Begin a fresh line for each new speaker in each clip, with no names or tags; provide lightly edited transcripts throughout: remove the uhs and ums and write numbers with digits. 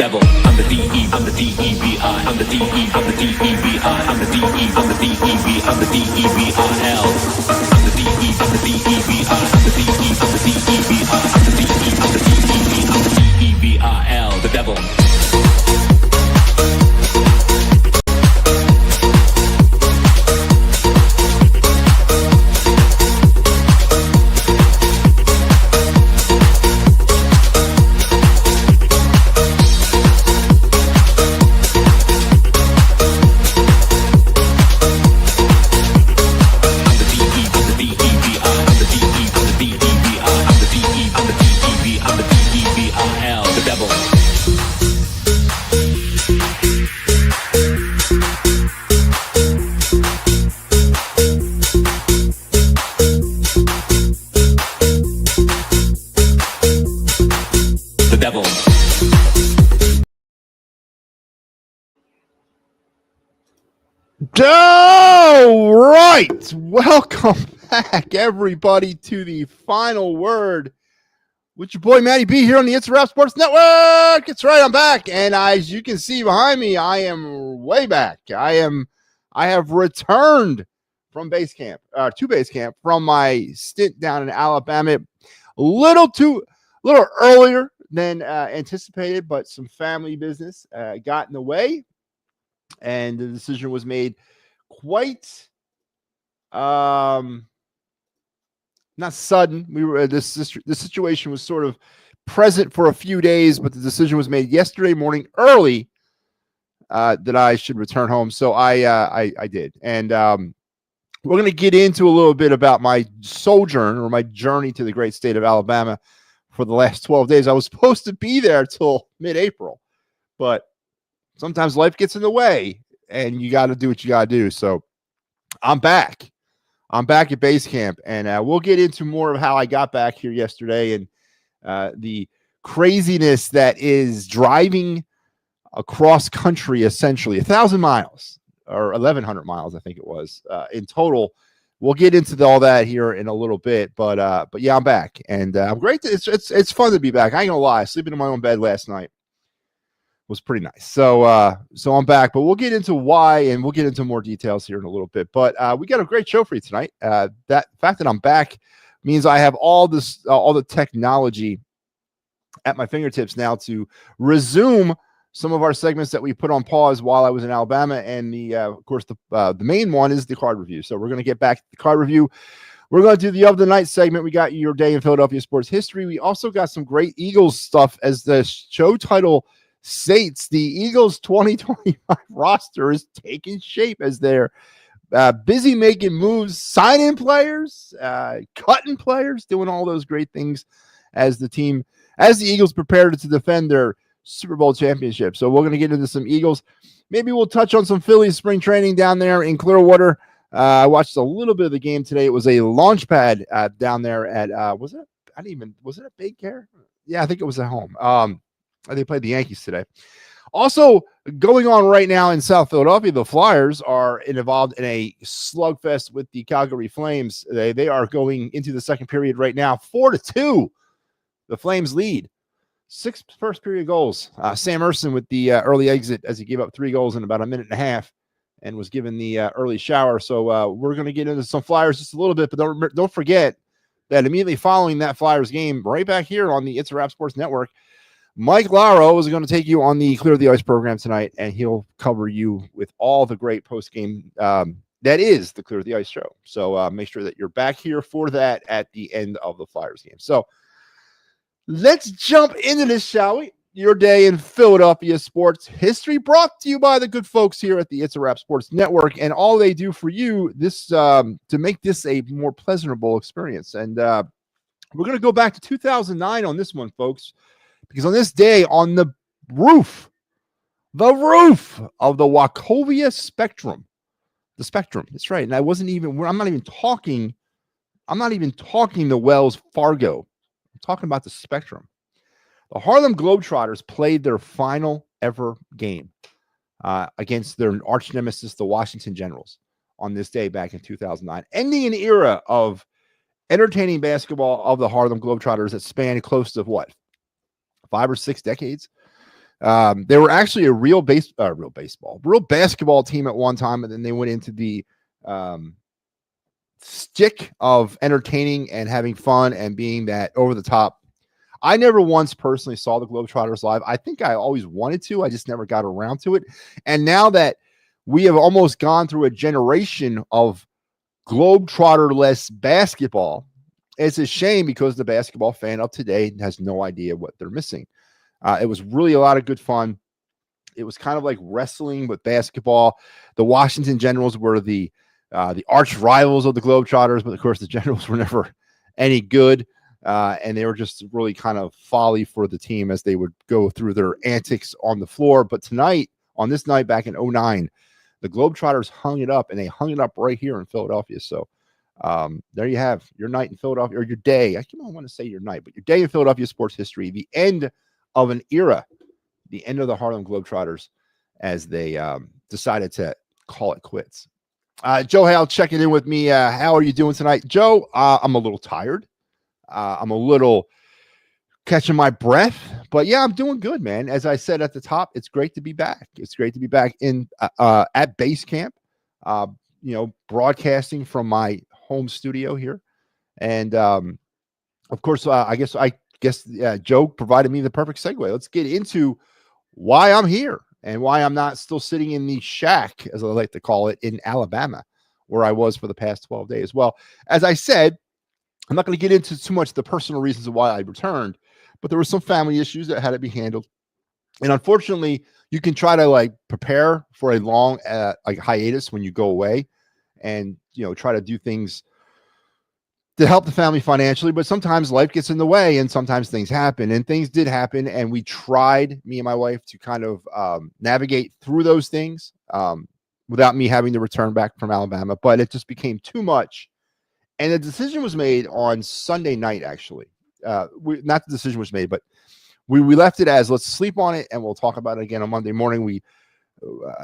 devil. I'm the D-E, I'm the D-E-V-I, I'm the D-E, I'm the D-E-V-I, I'm the D-E, I'm the D-E-V, I'm the D-E-V-I-L. I'm the D-E, I'm the D-E-V-I, I'm the D-E, I'm the D-E-V-I, I'm the D-E, I'm the D-E-V, I'm the D-E-V-I-L, the devil.
All right, welcome back, everybody, to the final word with your boy MattyB here on the It's a Wrap Sports Network. It's right, I'm back, and as you can see behind me, I am way back. I have returned from base camp, to base camp from my stint down in Alabama, a little earlier than anticipated, but some family business got in the way. And the decision was made quite not sudden. We were this situation was sort of present for a few days, but the decision was made yesterday morning early that I should return home. So I did. And we're going to get into a little bit about my sojourn or my journey to the great state of Alabama for the last 12 days. I was supposed to be there till mid-April, but sometimes life gets in the way and you got to do what you got to do. So I'm back. I'm back at base camp, and we'll get into more of how I got back here yesterday and the craziness that is driving across country, essentially 1,000 miles or 1,100 miles, I think it was in total. We'll get into all that here in a little bit, but yeah, I'm back, and I'm great. It's fun to be back. I ain't gonna lie. Sleeping in my own bed last night was pretty nice. So I'm back, but we'll get into why, and we'll get into more details here in a little bit. But we got a great show for you tonight. That fact that I'm back means I have all the technology at my fingertips now to resume some of our segments that we put on pause while I was in Alabama. And of course, the main one is the card review. So we're going to get back to the card review. We're going to do the of the night segment. We got your day in Philadelphia sports history. We also got some great Eagles stuff, as the show title states. The Eagles 2025 roster is taking shape as they're busy making moves, signing players, cutting players, doing all those great things as the Eagles prepare to defend their Super Bowl championship. So we're going to get into some Eagles. Maybe we'll touch on some Phillies spring training down there in Clearwater. I watched a little bit of the game today. It was a launch pad down there at was it a Big Care? Yeah, I think it was at home. They played the Yankees today. Also going on right now in South Philadelphia, the Flyers are involved in a slugfest with the Calgary Flames. They are going into the second period right now, 4-2. The Flames lead. 6 first period goals. Sam Ersson with the early exit as he gave up 3 goals in about a minute and a half and was given the early shower. So we're going to get into some Flyers just a little bit, but don't forget that immediately following that Flyers game, right back here on the It's a Wrap Sports Network, Mike Laro is going to take you on the Clear the Ice program tonight, and he'll cover you with all the great post-game that is the Clear the Ice show. So make sure that you're back here for that at the end of the Flyers game. So let's jump into this, shall we? Your day in Philadelphia sports history, brought to you by the good folks here at the It's a Wrap Sports Network, and all they do for you this to make this a more pleasurable experience. And we're going to go back to 2009 on this one, folks. Because on this day, on the roof of the Wachovia Spectrum, that's right. And I'm not even talking the Wells Fargo. I'm talking about the Spectrum. The Harlem Globetrotters played their final ever game against their arch nemesis, the Washington Generals, on this day back in 2009, ending an era of entertaining basketball of the Harlem Globetrotters that spanned close to 5 or 6 decades. They were actually a real basketball team at one time, and then they went into the stick of entertaining and having fun and being that over the top. I never once personally saw the Globetrotters live. I think I always wanted to. I just never got around to it. And now that we have almost gone through a generation of Globetrotter-less basketball, it's a shame because the basketball fan of today has no idea what they're missing. It was really a lot of good fun. It was kind of like wrestling with basketball. The Washington Generals were the arch rivals of the Globetrotters, but of course the Generals were never any good. And they were just really kind of folly for the team as they would go through their antics on the floor. But tonight, on this night back in 2009, the Globetrotters hung it up, and they hung it up right here in Philadelphia. So there you have your night in Philadelphia, or your day. I don't want to say your night, but your day in Philadelphia sports history, the end of an era, the end of the Harlem Globetrotters as they decided to call it quits. Joe Hale checking in with me. How are you doing tonight? Joe, I'm a little tired. I'm a little catching my breath, but yeah, I'm doing good, man. As I said at the top, it's great to be back. It's great to be back in at base camp, broadcasting from my home studio here. And of course, I guess Joe provided me the perfect segue. Let's get into why I'm here and why I'm not still sitting in the shack, as I like to call it, in Alabama, where I was for the past 12 days. Well, as I said, I'm not going to get into too much the personal reasons of why I returned, but there were some family issues that had to be handled. And unfortunately, you can try to prepare for a long hiatus when you go away and, try to do things to help the family financially, but sometimes life gets in the way and sometimes things happen, and things did happen. And we tried, me and my wife, to kind of navigate through those things without me having to return back from Alabama, but it just became too much. And the decision was made on Sunday night, actually. Not the decision was made, but we left it as, let's sleep on it and we'll talk about it again on Monday morning. We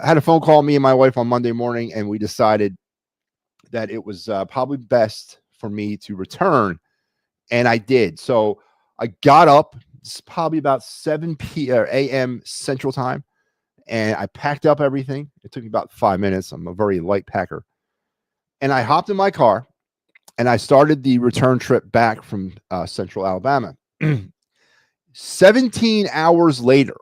had a phone call, me and my wife, on Monday morning, and we decided that it was probably best for me to return. And I did. So I got up. It's probably about 7 a.m. Central Time, and I packed up everything. It took me about 5 minutes. I'm a very light packer. And I hopped in my car, and I started the return trip back from Central Alabama. 17 hours later,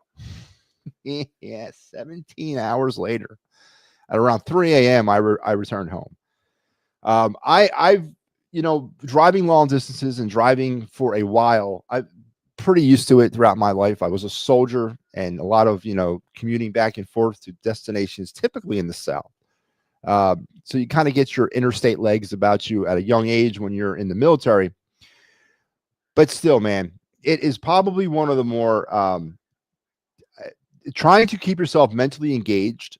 17 hours later, at around 3 a.m., I returned home. I've driving long distances and driving for a while, I'm pretty used to it throughout my life. I was a soldier, and a lot of, commuting back and forth to destinations, typically in the South. So you kind of get your interstate legs about you at a young age when you're in the military. But still, man, it is probably one of the more trying to keep yourself mentally engaged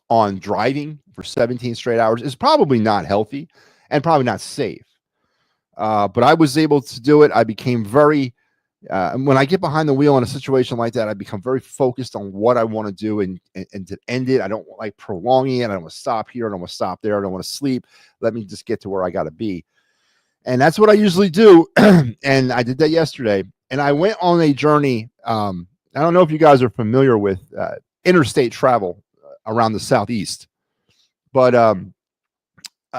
on driving for 17 straight hours is probably not healthy and probably not safe. But I was able to do it. I became very when I get behind the wheel in a situation like that, I become very focused on what I want to do and to end it. I don't like prolonging it. I don't want to stop here. I don't want to stop there. I don't want to sleep. Let me just get to where I got to be. And that's what I usually do. And I did that yesterday. And I went on a journey. I don't know if you guys are familiar with interstate travel around the Southeast. But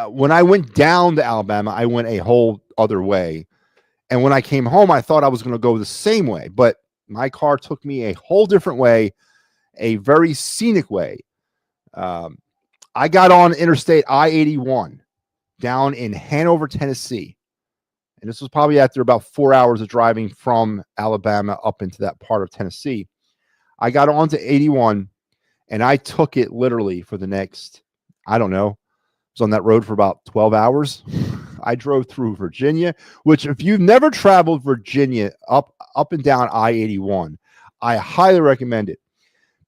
when I went down to Alabama, I went a whole other way. And when I came home, I thought I was going to go the same way, but my car took me a whole different way, a very scenic way. I got on Interstate I-81 down in Hanover, Tennessee. And this was probably after about 4 hours of driving from Alabama up into that part of Tennessee. I got onto 81, and I took it literally for the next, I don't know, I was on that road for about 12 hours. I drove through Virginia, which if you've never traveled Virginia up and down I-81, I highly recommend it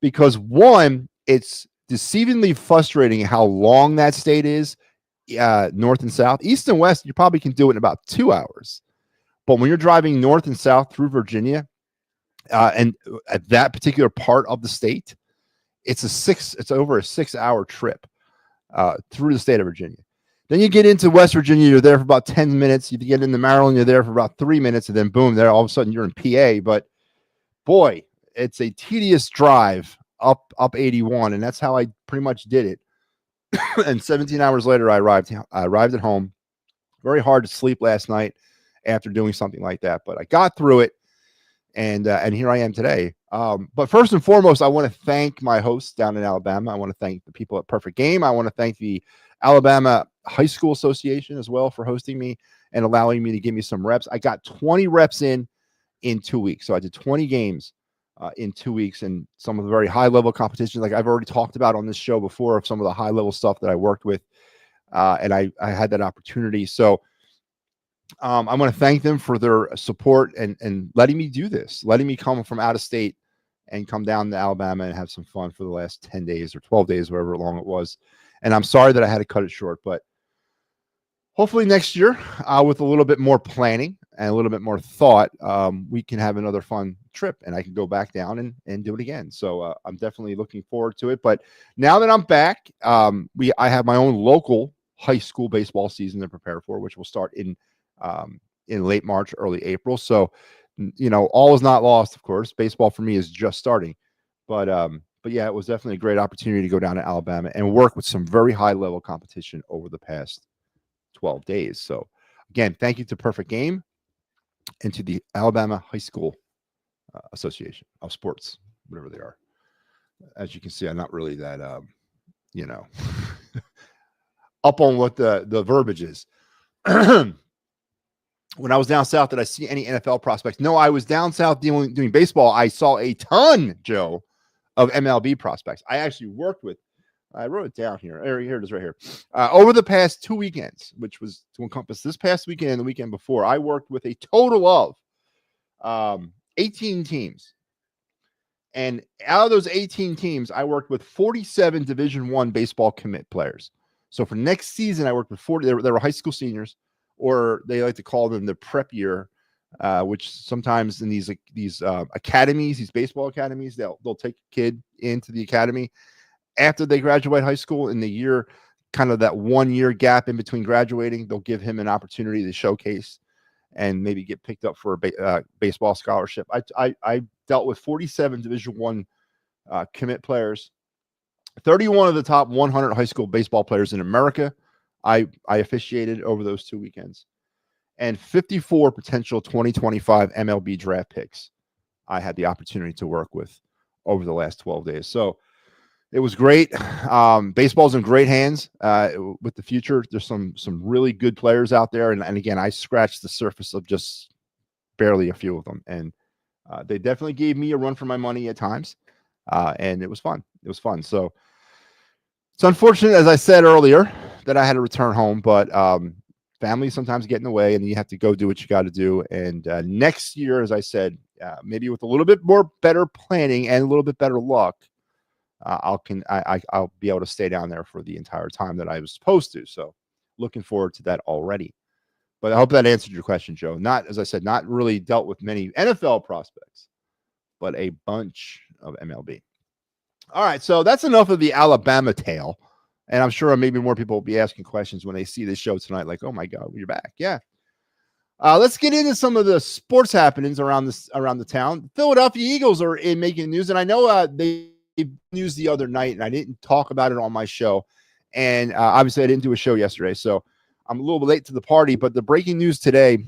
because, one, it's deceivingly frustrating how long that state is, north and south. East and west, you probably can do it in about 2 hours. But when you're driving north and south through Virginia, and at that particular part of the state, it's over a 6 hour trip through the state of Virginia. Then you get into West Virginia, you're there for about 10 minutes. You get into Maryland, you're there for about 3 minutes, and then boom, there all of a sudden you're in PA. But boy, it's a tedious drive up 81, and that's how I pretty much did it. And 17 hours later, I arrived at home. Very hard to sleep last night after doing something like that, but I got through it, and here I am today. But first and foremost, I want to thank my hosts down in Alabama. I want to thank the people at Perfect Game. I want to thank the Alabama High School Association as well for hosting me and allowing me to give me some reps. I got 20 reps in 2 weeks. So I did 20 games in 2 weeks, and some of the very high level competitions, like I've already talked about on this show before, of some of the high level stuff that I worked with. And I had that opportunity. So I want to thank them for their support and letting me do this, letting me come from out of state and come down to Alabama and have some fun for the last 10 days or 12 days, whatever long it was. And I'm sorry that I had to cut it short, but hopefully next year, with a little bit more planning and a little bit more thought, we can have another fun trip and I can go back down and do it again. So I'm definitely looking forward to it. But now that I'm back, I have my own local high school baseball season to prepare for, which will start in late March, early April. So, all is not lost, of course. Baseball for me is just starting. But yeah, it was definitely a great opportunity to go down to Alabama and work with some very high level competition over the past 12 days. So again, thank you to Perfect Game and to the Alabama High School Association of Sports, whatever they are. As you can see, I'm not really that, up on what the verbiage is. When I was down south, did I see any NFL prospects? No, I was down south doing baseball. I saw a ton, Joe, of MLB prospects. I actually worked with, I wrote it down here. Here it is right here. Over the past 2 weekends, which was to encompass this past weekend and the weekend before, I worked with a total of 18 teams. And out of those 18 teams, I worked with 47 Division I baseball commit players. So for next season, I worked with 40. They were high school seniors, or they like to call them the prep year, which sometimes in these academies, these baseball academies, they'll take a kid into the academy after they graduate high school. In the year, kind of that 1 year gap in between graduating, they'll give him an opportunity to showcase and maybe get picked up for a baseball scholarship. I dealt with 47 Division I commit players, 31 of the top 100 high school baseball players in America. I officiated over those 2 weekends, and 54 potential 2025 MLB draft picks I had the opportunity to work with over the last 12 days. So it was great. Baseball's in great hands with the future. There's some really good players out there. And again, I scratched the surface of just barely a few of them. And they definitely gave me a run for my money at times. And it was fun. It was fun. So it's unfortunate, as I said earlier, that I had to return home, but family sometimes get in the way and you have to go do what you got to do. And next year, as I said, maybe with a little bit more better planning and a little bit better luck, I'll be able to stay down there for the entire time that I was supposed to. So looking forward to that already. But I hope that answered your question, Joe. Not, as I said, not really dealt with many NFL prospects, but a bunch of MLB. All right, so that's enough of the Alabama tale. And I'm sure maybe more people will be asking questions when they see this show tonight, like, oh my God, you're back. Yeah. Let's get into some of the sports happenings around the town. Philadelphia Eagles are making news, and I know they news the other night, and I didn't talk about it on my show. And obviously, I didn't do a show yesterday, so I'm a little bit late to the party. But the breaking news today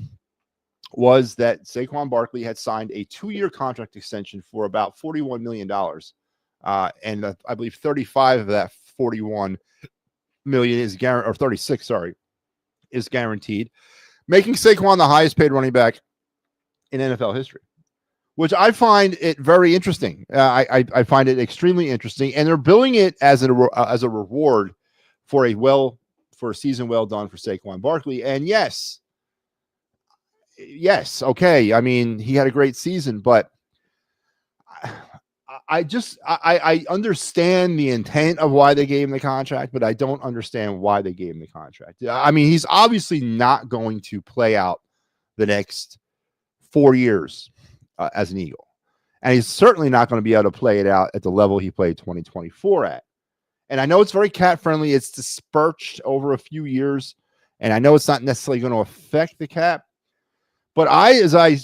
was that Saquon Barkley had signed a 2-year contract extension for about $41 million. And I believe 35 of that 41 million is guaranteed, or 36, sorry, is guaranteed, making Saquon the highest paid running back in NFL history, which I find it very interesting. I find it extremely interesting, and they're billing it as a reward for a season well done for Saquon Barkley. And yes, okay. I mean, he had a great season, but I understand the intent of why they gave him the contract, but I don't understand why they gave him the contract. I mean, he's obviously not going to play out the next 4 years as an Eagle. And he's certainly not going to be able to play it out at the level he played 2024 at. And I know it's very cat friendly. It's dispersed over a few years. And I know it's not necessarily going to affect the cap. But as I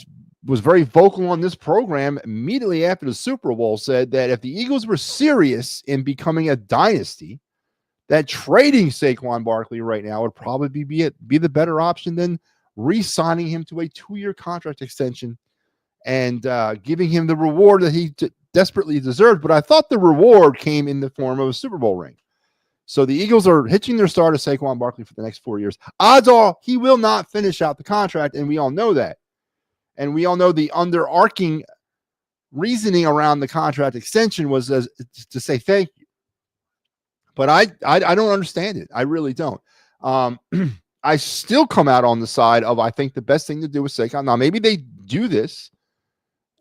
was very vocal on this program immediately after the Super Bowl, said that if the Eagles were serious in becoming a dynasty, that trading Saquon Barkley right now would probably be the better option than re-signing him to a 2-year contract extension and giving him the reward that he desperately deserved. But I thought the reward came in the form of a Super Bowl ring. So the Eagles are hitching their star to Saquon Barkley for the next 4 years. Odds are he will not finish out the contract, and we all know that. And we all know the underarching reasoning around the contract extension was to say thank you. But I don't understand it. I really don't. I still come out on the side of I think the best thing to do with Saquon. Now, maybe they do this.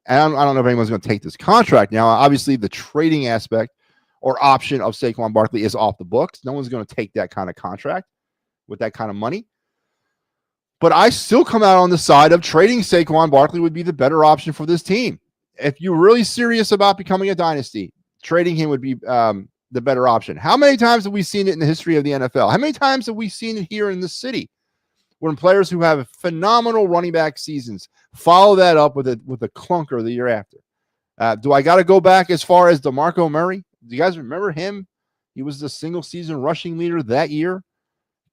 And I don't know if anyone's going to take this contract. Now, obviously, the trading aspect or option of Saquon Barkley is off the books. No one's going to take that kind of contract with that kind of money. But I still come out on the side of trading Saquon Barkley would be the better option for this team. If you're really serious about becoming a dynasty, trading him would be the better option. How many times have we seen it in the history of the NFL? How many times have we seen it here in the city when players who have phenomenal running back seasons follow that up with a clunker the year after? Do I got to go back as far as DeMarco Murray? Do you guys remember him? He was the single season rushing leader that year,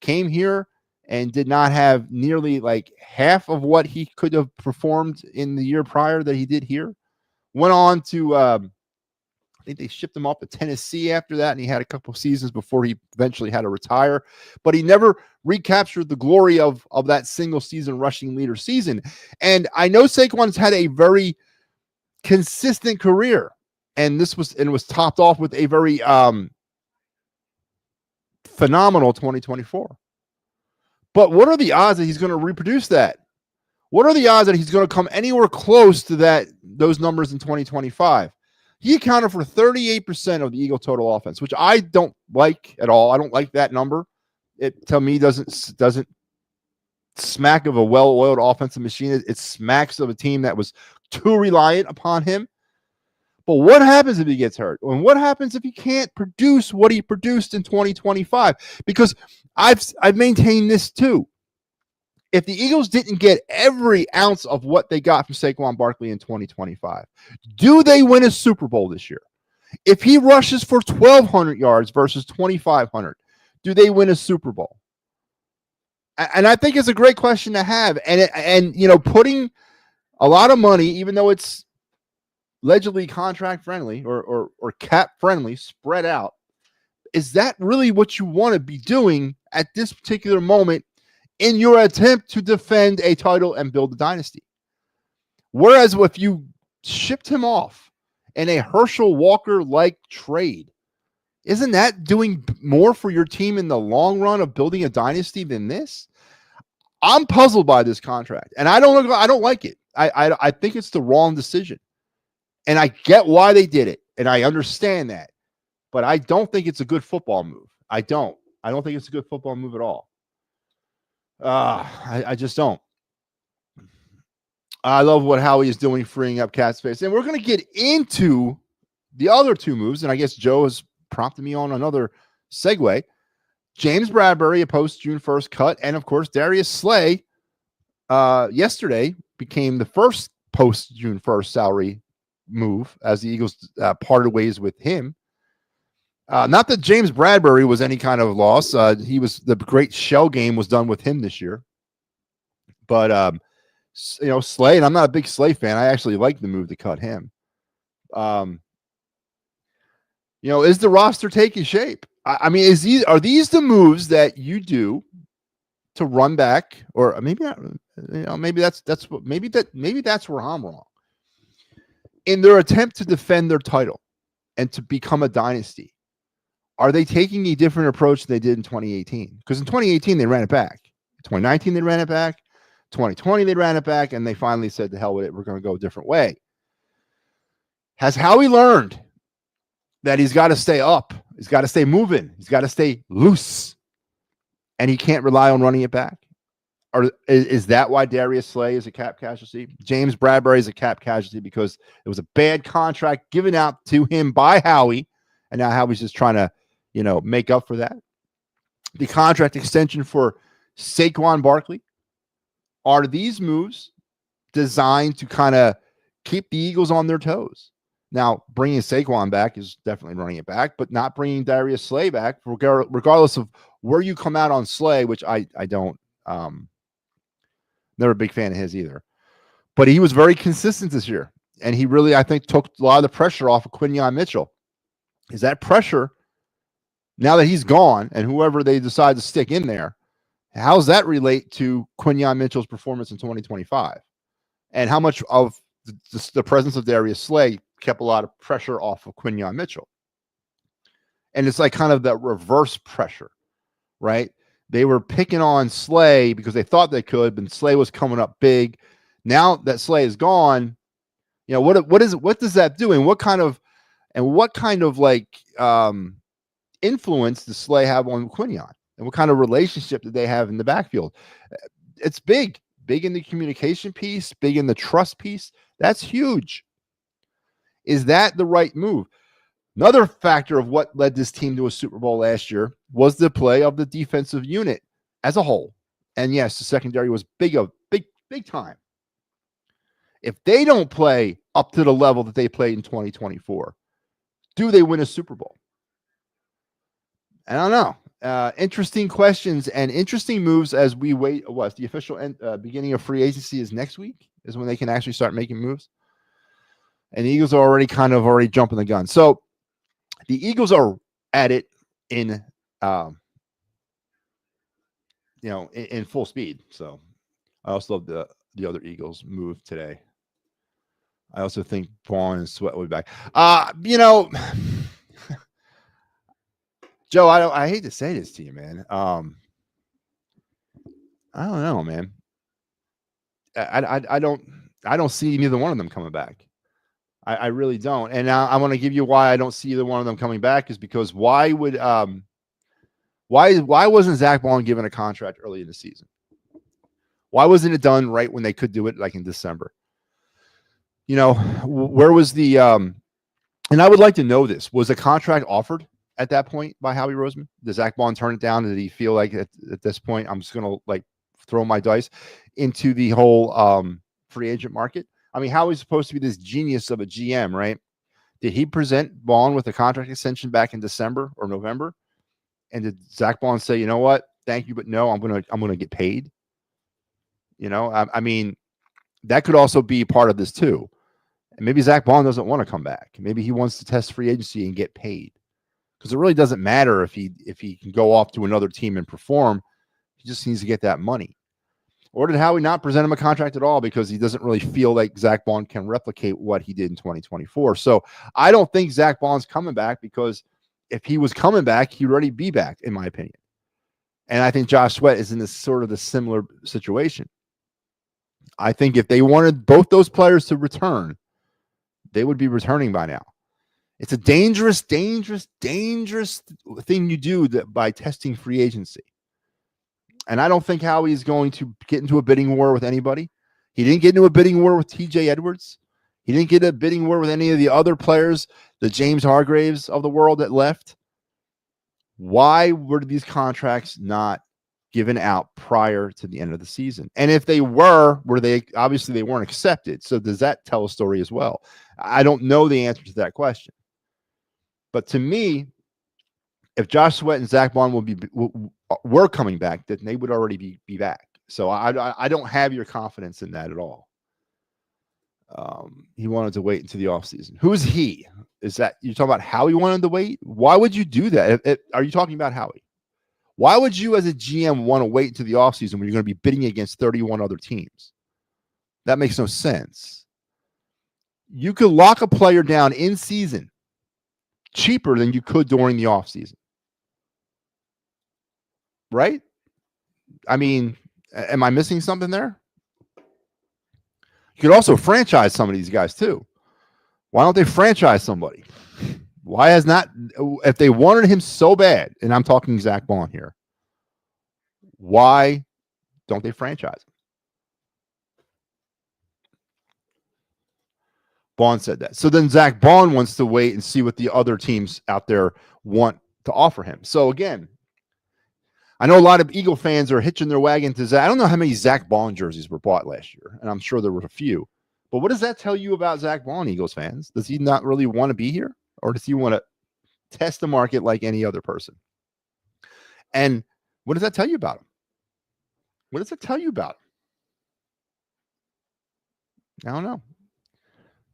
came here and did not have nearly like half of what he could have performed in the year prior that he did here. Went on to, I think they shipped him off to Tennessee after that, and he had a couple of seasons before he eventually had to retire. But he never recaptured the glory of that single season rushing leader season. And I know Saquon's had a very consistent career, and was topped off with a very phenomenal 2024. But what are the odds that he's going to reproduce that? What are the odds that he's going to come anywhere close to those numbers in 2025? He accounted for 38% of the Eagle total offense, which I don't like at all. I don't like that number. It, to me, doesn't smack of a well-oiled offensive machine. It smacks of a team that was too reliant upon him. But what happens if he gets hurt? And what happens if he can't produce what he produced in 2025? Because I've maintained this too. If the Eagles didn't get every ounce of what they got from Saquon Barkley in 2025, do they win a Super Bowl this year? If he rushes for 1,200 yards versus 2,500, do they win a Super Bowl? And I think it's a great question to have. And putting a lot of money, even though it's allegedly contract friendly or cap friendly, spread out, is that really what you want to be doing at this particular moment in your attempt to defend a title and build a dynasty? Whereas if you shipped him off in a Herschel Walker-like trade, isn't that doing more for your team in the long run of building a dynasty than this? I'm puzzled by this contract, and I don't like it. I think it's the wrong decision. And I get why they did it, and I understand that. But I don't think it's a good football move. I don't think it's a good football move at all. I just don't. I love what Howie is doing, freeing up cap space. And we're going to get into the other two moves, and I guess Joe has prompted me on another segue. James Bradbury, a post-June 1st cut, and, of course, Darius Slay yesterday became the first post-June 1st salary move as the Eagles parted ways with him. Not that James Bradbury was any kind of loss. The great shell game was done with him this year. But, Slay, and I'm not a big Slay fan. I actually like the move to cut him. Is the roster taking shape? I mean, are these the moves that you do to run back, or maybe not? Maybe that's where I'm wrong. In their attempt to defend their title and to become a dynasty, are they taking a different approach than they did in 2018? Because in 2018 they ran it back. In 2019 they ran it back. 2020 they ran it back, and they finally said, "To hell with it, we're going to go a different way." Has Howie learned that he's got to stay up? He's got to stay moving. He's got to stay loose. And he can't rely on running it back? Or is that why Darius Slay is a cap casualty? James Bradbury is a cap casualty because it was a bad contract given out to him by Howie, and now Howie's just trying to, make up for that. The contract extension for Saquon Barkley. Are these moves designed to kind of keep the Eagles on their toes. Now, bringing Saquon back is definitely running it back, but not bringing Darius Slay back, regardless of where you come out on Slay, which I don't, never a big fan of his either. But he was very consistent this year, and he really, I think, took a lot of the pressure off of Quinyon Mitchell. Is that pressure, now that he's gone and whoever they decide to stick in there, how does that relate to Quinyon Mitchell's performance in 2025? And how much of the presence of Darius Slay kept a lot of pressure off of Quinyon Mitchell? And it's like kind of that reverse pressure, right? They were picking on Slay because they thought they could, but Slay was coming up big. Now that Slay is gone, you know, what does that do? And what kind of like influence does Slay have on Quinyon? And what kind of relationship did they have in the backfield? It's big in the communication piece, big in the trust piece. That's huge. Is that the right move? Another factor of what led this team to a Super Bowl last year was the play of the defensive unit as a whole. And yes, the secondary was big time. If they don't play up to the level that they played in 2024, do they win a Super Bowl? I don't know. Interesting questions and interesting moves as we wait. What the official beginning of free agency is next week, is when they can actually start making moves. And the Eagles are already jumping the gun. So the Eagles are at it in full speed. So I also love the other Eagles move today. I also think Vaughn and Sweat will be back. Joe, I hate to say this to you, man. I don't know, man. I don't see neither one of them coming back. I really don't. And I want to give you why I don't see either one of them coming back is because why wasn't Zach Bond given a contract early in the season? Why wasn't it done right when they could do it, like in December? You know, where was the and I would like to know this. Was a contract offered at that point by Howie Roseman? Did Zach Bond turn it down? Did he feel like at this point, I'm just going to like throw my dice into the whole free agent market? I mean, Howie's supposed to be this genius of a GM, right? Did he present Bond with a contract extension back in December or November? And did Zach Bond say, you know what? Thank you, but no, I'm gonna get paid. You know, I mean, that could also be part of this too. And maybe Zach Bond doesn't want to come back. Maybe he wants to test free agency and get paid. Because it really doesn't matter if he can go off to another team and perform. He just needs to get that money. Or did Howie not present him a contract at all because he doesn't really feel like Zach Bond can replicate what he did in 2024? So I don't think Zach Bond's coming back, because if he was coming back, he'd already be back, in my opinion. And I think Josh Sweat is in this sort of the similar situation. I think if they wanted both those players to return, they would be returning by now. It's a dangerous thing you do by testing free agency. And I don't think Howie is going to get into a bidding war with anybody. He didn't get into a bidding war with TJ Edwards. He didn't get a bidding war with any of the other players, the James Hargraves of the world that left. Why were these contracts not given out prior to the end of the season? And if they were they obviously they weren't accepted. So does that tell a story as well? I don't know the answer to that question. But to me, if Josh Sweat and Zach Bond were coming back, then they would already be back. So I don't have your confidence in that at all. He wanted to wait until the offseason. Who is he? Is that you're talking about how he wanted to wait? Why would you do that? Are you talking about Howie? Why would you as a GM want to wait until the offseason when you're going to be bidding against 31 other teams? That makes no sense. You could lock a player down in season cheaper than you could during the offseason. Right? I mean, am I missing something there? You could also franchise some of these guys too. Why don't they franchise somebody? Why has not, if they wanted him so bad, and I'm talking Zach Bond here, why don't they franchise him? Bond said that. So then Zach Bond wants to wait and see what the other teams out there want to offer him. So again, I know a lot of Eagle fans are hitching their wagon to Zach. I don't know how many Zach Bond jerseys were bought last year, and I'm sure there were a few. But what does that tell you about Zach Bond, Eagles fans? Does he not really want to be here? Or does he want to test the market like any other person? And what does that tell you about him? What does it tell you about him? I don't know.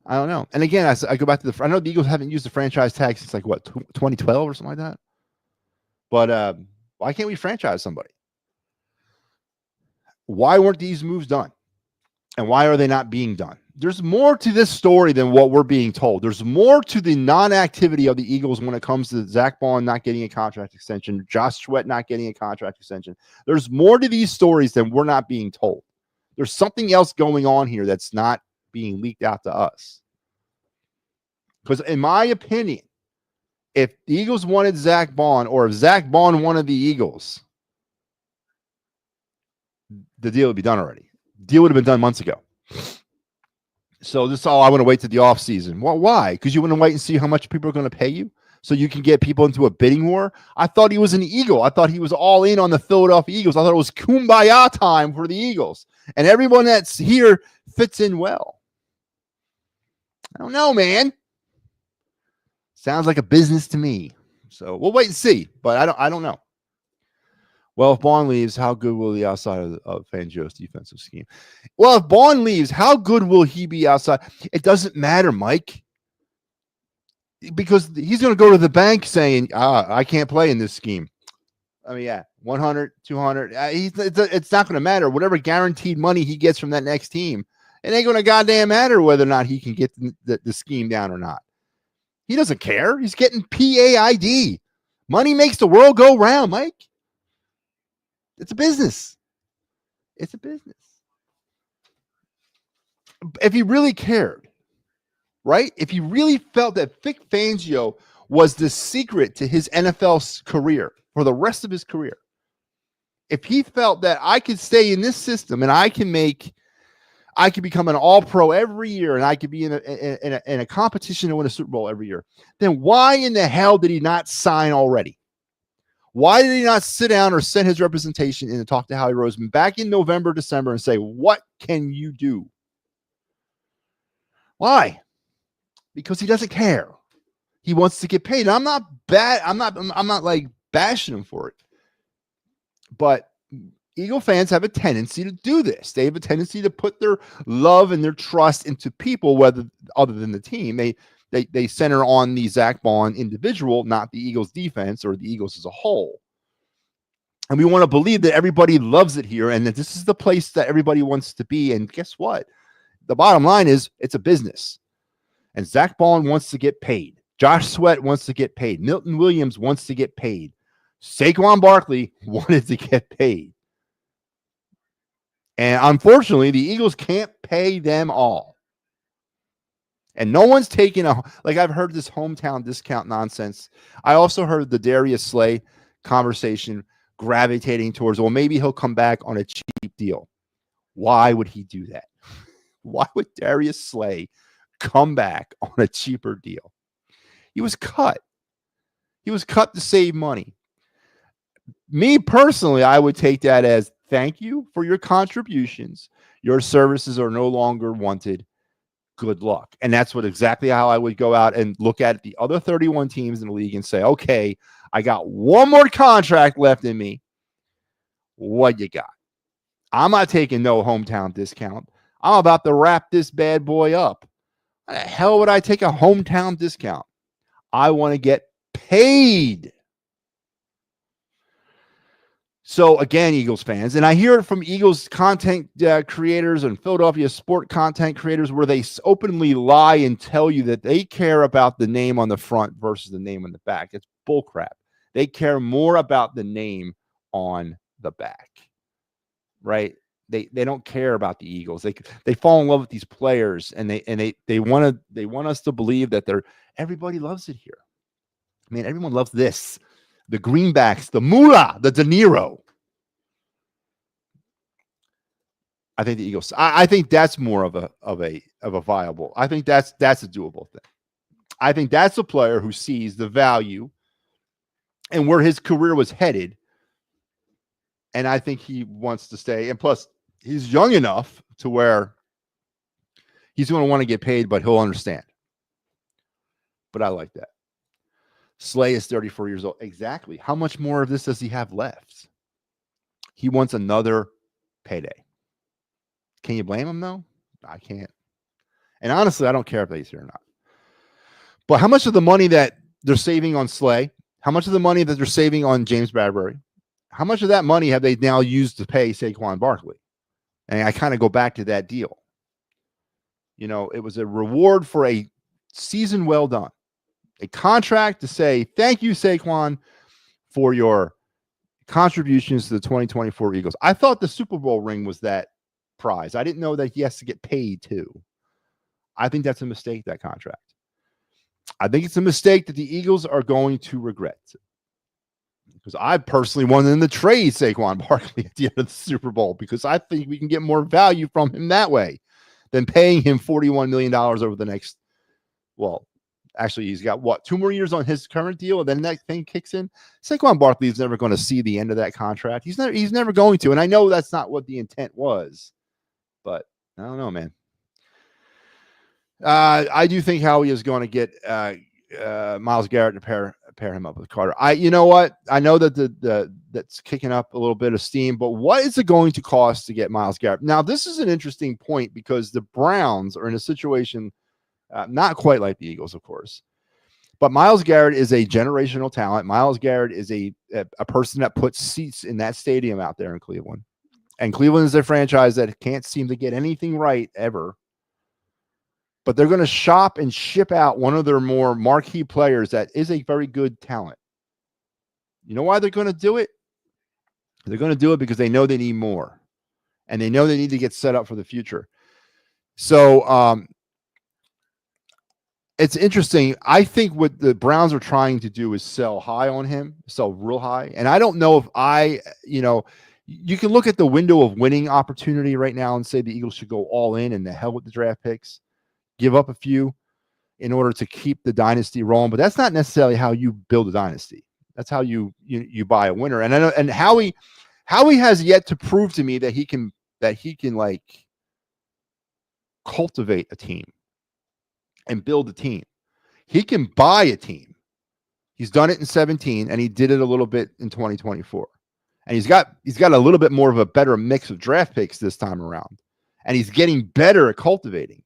I don't know. And again, I go back to I know the Eagles haven't used the franchise tag since like what, 2012 or something like that. But why can't we franchise somebody? Why weren't these moves done? And why are they not being done? There's more to this story than what we're being told. There's more to the non-activity of the Eagles when it comes to Zach Bond not getting a contract extension, Josh Sweat not getting a contract extension. There's more to these stories than we're not being told. There's something else going on here that's not being leaked out to us. Because in my opinion, if the Eagles wanted Zach Bond, or if Zach Bond wanted the Eagles, the deal would be done already. Deal would have been done months ago. So this is all I want to wait to the offseason. Well, why? Because you want to wait and see how much people are going to pay you so you can get people into a bidding war? I thought he was an Eagle. I thought he was all in on the Philadelphia Eagles. I thought it was kumbaya time for the Eagles. And everyone that's here fits in well. I don't know, man. Sounds like a business to me. So we'll wait and see. But I don't know. Well, if Bond leaves, how good will the outside of Fangio's defensive scheme? Well, if Bond leaves, how good will he be outside? It doesn't matter, Mike. Because he's going to go to the bank saying, I can't play in this scheme. I mean, yeah, 100, 200. It's not going to matter. Whatever guaranteed money he gets from that next team, it ain't going to goddamn matter whether or not he can get the scheme down or not. He doesn't care. He's getting PAID. Money makes the world go round, Mike. It's a business. It's a business. If he really cared, right? If he really felt that Vic Fangio was the secret to his NFL career for the rest of his career, if he felt that I could stay in this system and I can become an all-pro every year and I could be in a competition to win a Super Bowl every year, then why in the hell did he not sign already? Why did he not sit down or send his representation in and talk to Howie Roseman back in November, December and say, what can you do? Why? Because he doesn't care. He wants to get paid. And I'm not bad. I'm not like bashing him for it. But Eagle fans have a tendency to do this. They have a tendency to put their love and their trust into people, whether other than the team. They center on the Zach Bond individual, not the Eagles defense or the Eagles as a whole. And we want to believe that everybody loves it here and that this is the place that everybody wants to be. And guess what? The bottom line is it's a business. And Zach Bond wants to get paid. Josh Sweat wants to get paid. Milton Williams wants to get paid. Saquon Barkley wanted to get paid. And unfortunately, the Eagles can't pay them all. And no one's taking I've heard this hometown discount nonsense. I also heard the Darius Slay conversation gravitating towards, well, maybe he'll come back on a cheap deal. Why would he do that? Why would Darius Slay come back on a cheaper deal? He was cut. He was cut to save money. Me personally, I would take that as thank you for your contributions. Your services are no longer wanted. Good luck. And that's exactly how I would go out and look at the other 31 teams in the league and say, okay, I got one more contract left in me. What you got? I'm not taking no hometown discount. I'm about to wrap this bad boy up. How the hell would I take a hometown discount? I want to get paid. So again, Eagles fans, and I hear it from Eagles content creators and Philadelphia sport content creators where they openly lie and tell you that they care about the name on the front versus the name on the back. It's bullcrap. They care more about the name on the back, right? They don't care about the Eagles. They fall in love with these players, and they want us to believe that everybody loves it here. I mean, everyone loves this. The greenbacks, the moolah, the De Niro. I think the Eagles. I think that's more of a viable. I think that's a doable thing. I think that's a player who sees the value and where his career was headed And I think he wants to stay. And plus, he's young enough to where he's going to want to get paid, but he'll understand. But I like that. Slay is 34 years old. Exactly. How much more of this does he have left? He wants another payday. Can you blame him, though? I can't. And honestly, I don't care if he's here or not. But how much of the money that they're saving on Slay, how much of the money that they're saving on James Bradbury, how much of that money have they now used to pay Saquon Barkley? And I kind of go back to that deal. You know, it was a reward for a season well done, a contract to say, thank you, Saquon, for your contributions to the 2024 Eagles. I thought the Super Bowl ring was that prize. I didn't know that he has to get paid too. I think that's a mistake, that contract. I think it's a mistake that the Eagles are going to regret. Because I personally wanted them to trade Saquon Barkley at the end of the Super Bowl because I think we can get more value from him that way than paying him $41 million over the next, well, actually, he's got, what, 2 more years on his current deal, and then that thing kicks in. Saquon Barkley is never going to see the end of that contract. He's never going to, and I know that's not what the intent was, but I don't know, man. I do think Howie is going to get Myles Garrett to pair him up with Carter. You know what? I know that that's kicking up a little bit of steam, but what is it going to cost to get Myles Garrett? Now, this is an interesting point because the Browns are in a situation not quite like the Eagles, of course, but Myles Garrett is a generational talent. Myles Garrett is a person that puts seats in that stadium out there in Cleveland, and Cleveland is a franchise that can't seem to get anything right ever. But they're going to shop and ship out one of their more marquee players that is a very good talent. You know why they're going to do it? They're going to do it because they know they need more. And they know they need to get set up for the future. So it's interesting. I think what the Browns are trying to do is sell high on him, sell real high. And I don't know if you can look at the window of winning opportunity right now and say the Eagles should go all in and the hell with the draft picks. Give up a few in order to keep the dynasty rolling, but that's not necessarily how you build a dynasty. That's how you buy a winner. And I know, and Howie has yet to prove to me that he can like cultivate a team and build a team. He can buy a team. He's done it in 17, and he did it a little bit in 2024. And he's got a little bit more of a better mix of draft picks this time around, and he's getting better at cultivating.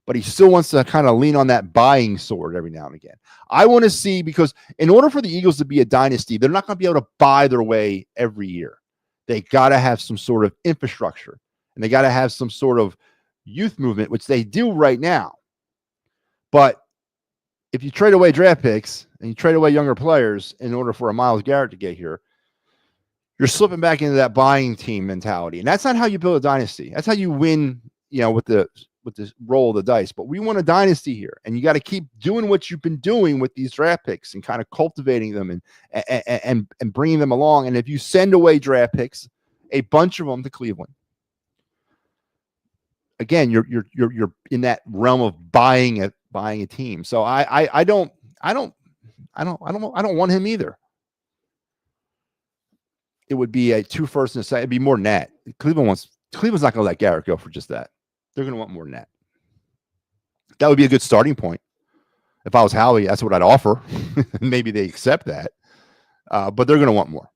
But he still wants to kind of lean on that buying sword every now and again. I want to see, because in order for the Eagles to be a dynasty, they're not going to be able to buy their way every year. They got to have some sort of infrastructure, and they got to have some sort of youth movement, which they do right now. But if you trade away draft picks and you trade away younger players in order for a Myles Garrett to get here, you're slipping back into that buying team mentality. And that's not how you build a dynasty. That's how you win, with the roll of the dice. But we want a dynasty here, and you got to keep doing what you've been doing with these draft picks and kind of cultivating them and bringing them along. And if you send away draft picks, a bunch of them to Cleveland, again, you're in that realm of buying a team. So I don't want him either. It would be a 2 firsts and a second. It'd be more than that. Cleveland's not going to let Garrett go for just that. They're going to want more than that. That would be a good starting point. If I was Howie, that's what I'd offer. Maybe they accept that. But they're going to want more.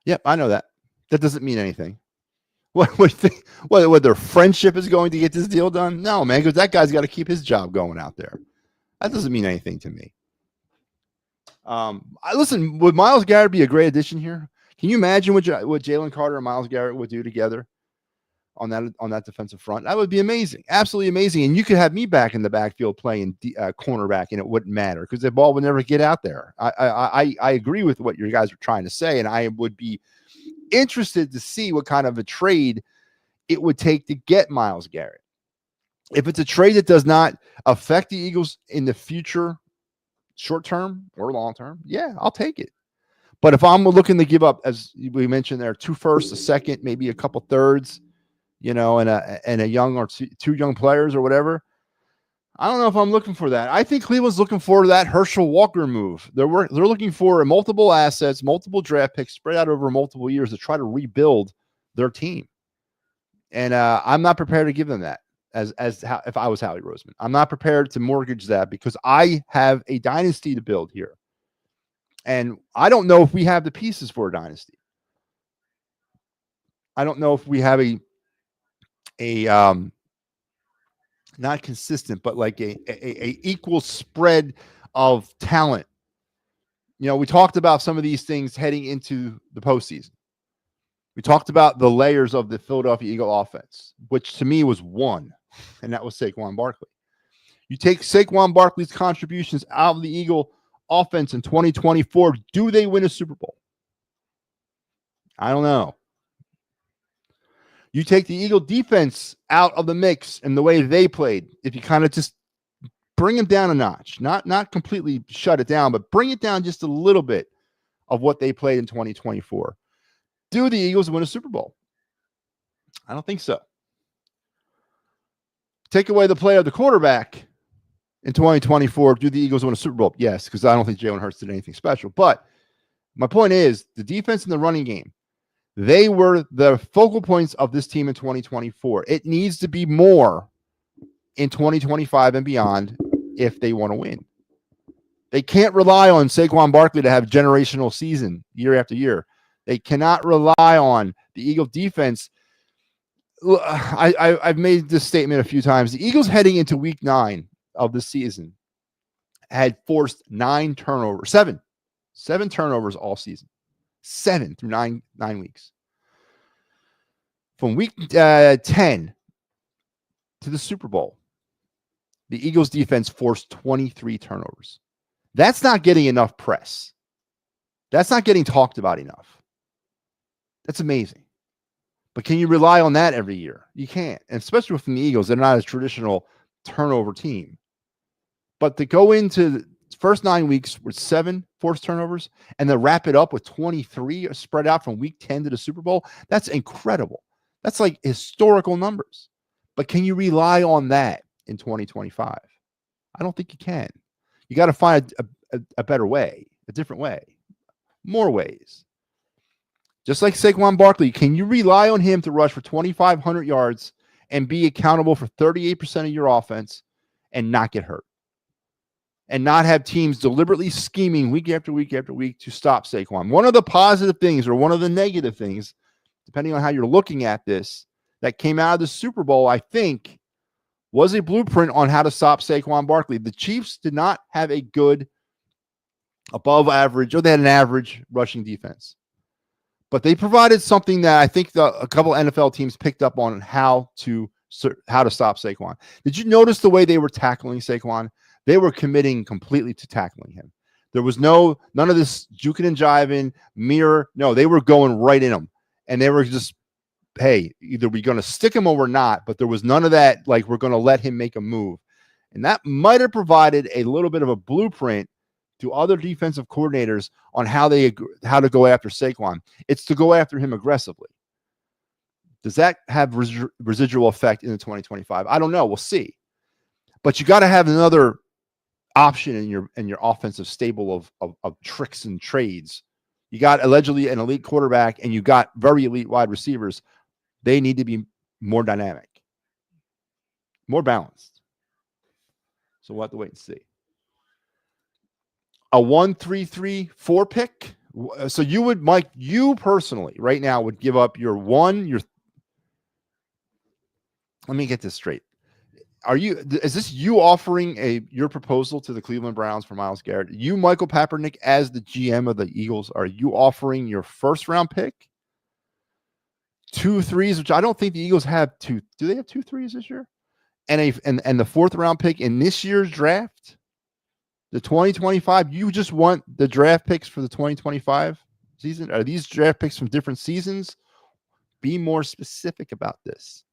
Yep, I know that. That doesn't mean anything. What do you think? Whether their friendship is going to get this deal done? No, man, because that guy's got to keep his job going out there. That doesn't mean anything to me. Listen, would Myles Garrett be a great addition here? Can you imagine what Jalen Carter and Myles Garrett would do together on that defensive front? That would be amazing, absolutely amazing. And you could have me back in the backfield playing cornerback, and it wouldn't matter because the ball would never get out there. I agree with what you guys are trying to say, and I would be interested to see what kind of a trade it would take to get Myles Garrett. If it's a trade that does not affect the Eagles in the future, short term or long term, yeah, I'll take it. But if I'm looking to give up, as we mentioned there, 2 firsts, a second, maybe a couple thirds, and a young or two young players or whatever, I don't know if I'm looking for that. I think Cleveland's looking for that Herschel Walker move. They're looking for multiple assets, multiple draft picks spread out over multiple years to try to rebuild their team. And I'm not prepared to give them that if I was Howie Roseman. I'm not prepared to mortgage that because I have a dynasty to build here. And I don't know if we have the pieces for a dynasty. I don't know if we have a not consistent, but like a equal spread of talent. You know, we talked about some of these things heading into the postseason. We talked about the layers of the Philadelphia Eagle offense, which to me was one, and that was Saquon Barkley. You take Saquon Barkley's contributions out of the Eagle offense in 2024, do they win a Super Bowl? I don't know. You take the Eagle defense out of the mix and the way they played, if you kind of just bring them down a notch, not completely shut it down, but bring it down just a little bit of what they played in 2024. Do the Eagles win a Super Bowl? I don't think so. Take away the play of the quarterback in 2024. Do the Eagles win a Super Bowl? Yes, because I don't think Jalen Hurts did anything special. But my point is the defense and the running game, they were the focal points of this team in 2024. It needs to be more in 2025 and beyond if they want to win. They can't rely on Saquon Barkley to have generational season year after year. They cannot rely on the Eagle defense. I've made this statement a few times. The Eagles heading into week 9 of the season had forced 7 turnovers all season, 7 through 9 weeks. From week 10 to the Super Bowl, the Eagles defense forced 23 turnovers. That's not getting enough press. That's not getting talked about enough. That's amazing. But can you rely on that every year? You can't. And especially with the Eagles, they're not a traditional turnover team. But to go into the first 9 weeks with 7 forced turnovers and then wrap it up with 23 spread out from week 10 to the Super Bowl, that's incredible. That's like historical numbers. But can you rely on that in 2025? I don't think you can. You got to find a better way, a different way, more ways. Just like Saquon Barkley, can you rely on him to rush for 2,500 yards and be accountable for 38% of your offense and not get hurt? And not have teams deliberately scheming week after week after week to stop Saquon. One of the positive things or one of the negative things, depending on how you're looking at this, that came out of the Super Bowl, I think, was a blueprint on how to stop Saquon Barkley. The Chiefs did not have a good above average, or they had an average rushing defense. But they provided something that I think a couple NFL teams picked up on how to stop Saquon. Did you notice the way they were tackling Saquon? They were committing completely to tackling him. There was none of this juking and jiving, mirror. No, they were going right in him. And they were just, hey, either we're going to stick him or we're not. But there was none of that, like we're going to let him make a move. And that might have provided a little bit of a blueprint to other defensive coordinators on how to go after Saquon. It's to go after him aggressively. Does that have residual effect in the 2025? I don't know. We'll see. But you got to have another option in your offensive stable of tricks and trades. You got allegedly an elite quarterback and you got very elite wide receivers. They need to be more dynamic, more balanced. So we'll have to wait and see. A 1-3-3-4 pick. So you would, Mike, you personally right now would give up your let me get this straight. Is this you offering your proposal to the Cleveland Browns for Myles Garrett? You, Michael Kaepernick, as the GM of the Eagles, are you offering your first round pick? 2 3s, which I don't think the Eagles have two. Do they have 2 3s this year? And the 4th round pick in this year's draft? The 2025, you just want the draft picks for the 2025 season? Are these draft picks from different seasons? Be more specific about this.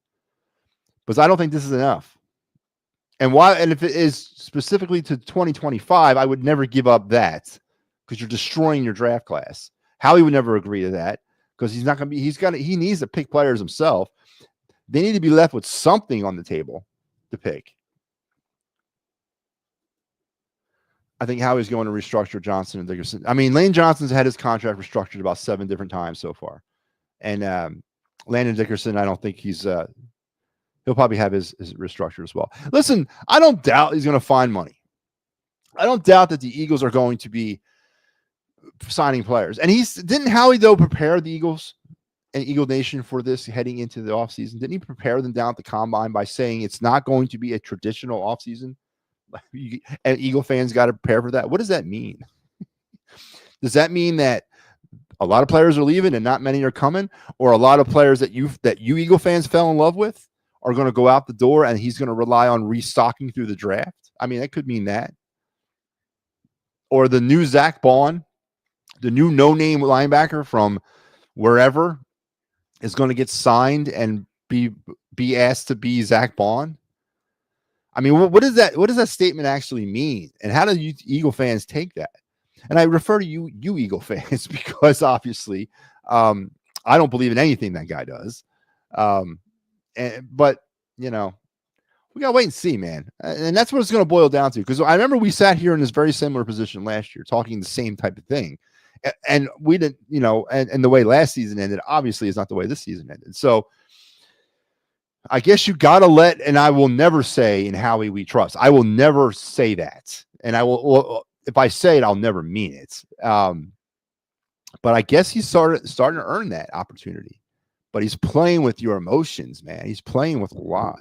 Because I don't think this is enough. And if it is specifically to 2025, I would never give up that because you're destroying your draft class. Howie would never agree to that because he's not going to be, he needs to pick players himself. They need to be left with something on the table to pick. I think Howie's going to restructure Johnson and Dickerson. I mean, Lane Johnson's had his contract restructured about 7 different times so far. And Landon Dickerson, I don't think he'll probably have his restructured as well. Listen, I don't doubt he's going to find money. I don't doubt that the Eagles are going to be signing players. And didn't Howie, though, prepare the Eagles and Eagle Nation for this heading into the offseason? Didn't he prepare them down at the combine by saying it's not going to be a traditional offseason? And Eagle fans got to prepare for that. What does that mean? Does that mean that a lot of players are leaving and not many are coming, or a lot of players that you Eagle fans fell in love with are going to go out the door and he's going to rely on restocking through the draft? I mean, that could mean that. Or the new Zach Bond, the new no-name linebacker from wherever, is going to get signed and be asked to be Zach Bond. I mean, what does that statement actually mean? And how do you Eagle fans take that? And I refer to you Eagle fans, because obviously I don't believe in anything that guy does. But, you know, we got to wait and see, man. And that's what it's going to boil down to. Because I remember we sat here in this very similar position last year talking the same type of thing. And we didn't, you know, and the way last season ended, obviously, is not the way this season ended. So I guess you got to let, and I will never say in Howie we trust. I will never say that. And I will, if I say it, I'll never mean it. But I guess he's starting to earn that opportunity. But he's playing with your emotions, man. He's playing with a lot.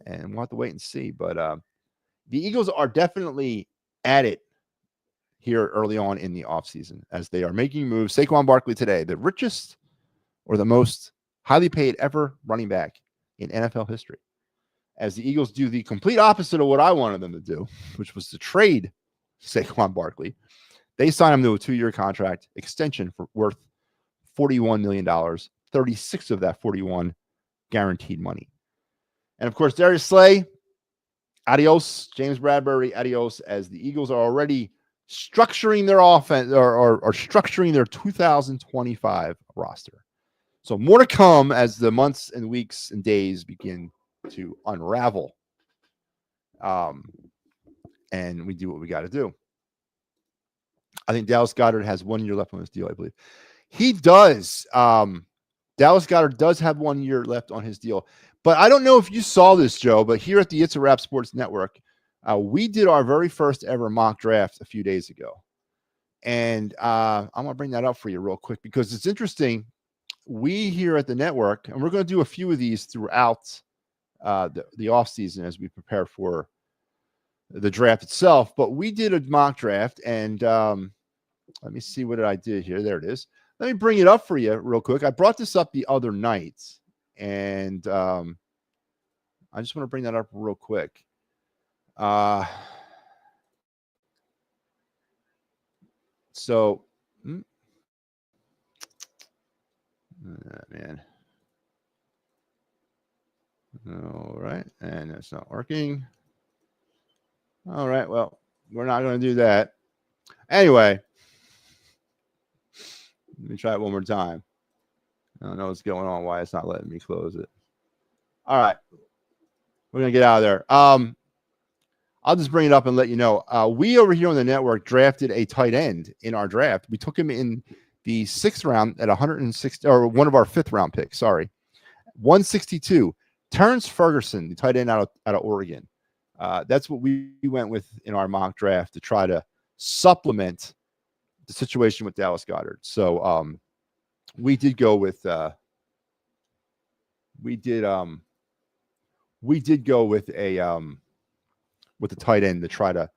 And we'll have to wait and see. But the Eagles are definitely at it here early on in the offseason as they are making moves. Saquon Barkley today, the richest or the most highly paid ever running back in NFL history, as the Eagles do the complete opposite of what I wanted them to do, which was to trade Saquon Barkley. They signed him to a 2-year contract extension for worth $41 million, 36 of that 41 guaranteed money. And of course, Darius Slay, adios. James Bradbury, adios, as the Eagles are already structuring their offense or structuring their 2025 roster. So more to come as the months and weeks and days begin to unravel. And we do what we got to do. I think Dallas Goedert has 1 year left on his deal, I believe. He does. Dallas Goedert does have 1 year left on his deal. But I don't know if you saw this, Joe, but here at the It's a Wrap Sports Network, we did our very first ever mock draft a few days ago. And I'm going to bring that up for you real quick because it's interesting. We here at the network, and we're going to do a few of these throughout the offseason as we prepare for the draft itself. But we did a mock draft, and let me see what I did here. There it is. Let me bring it up for you real quick. I brought this up the other night, and I just want to bring that up real quick. Man. All right. And it's not working. All right. Well, we're not going to do that. Anyway, let me try it one more time. I don't know what's going on, why it's not letting me close it. All right. We're going to get out of there. I'll just bring it up and let you know. We over here on the network drafted a tight end in our draft. We took him in the 6th round at 160, or one of our 5th round picks. Sorry, 162. Terrence Ferguson, the tight end out of Oregon. That's what we went with in our mock draft to try to supplement the situation with Dallas Goedert. So we did go with we did go with the tight end to try to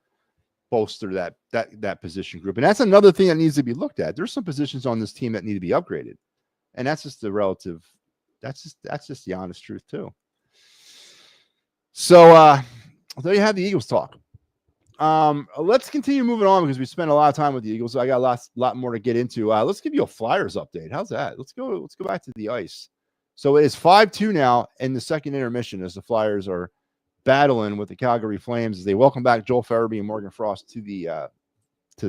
bolster that position group. And that's another thing that needs to be looked at. There's some positions on this team that need to be upgraded. And that's just the relative, that's just the honest truth too. So there you have the Eagles talk. Let's continue moving on because we spent a lot of time with the Eagles. So I got a lot more to get into. Let's give you a Flyers update. How's that? Let's go back to the ice. So it is 5-2 now in the second intermission as the Flyers are battling with the Calgary Flames as they welcome back Joel Farabee and Morgan Frost to the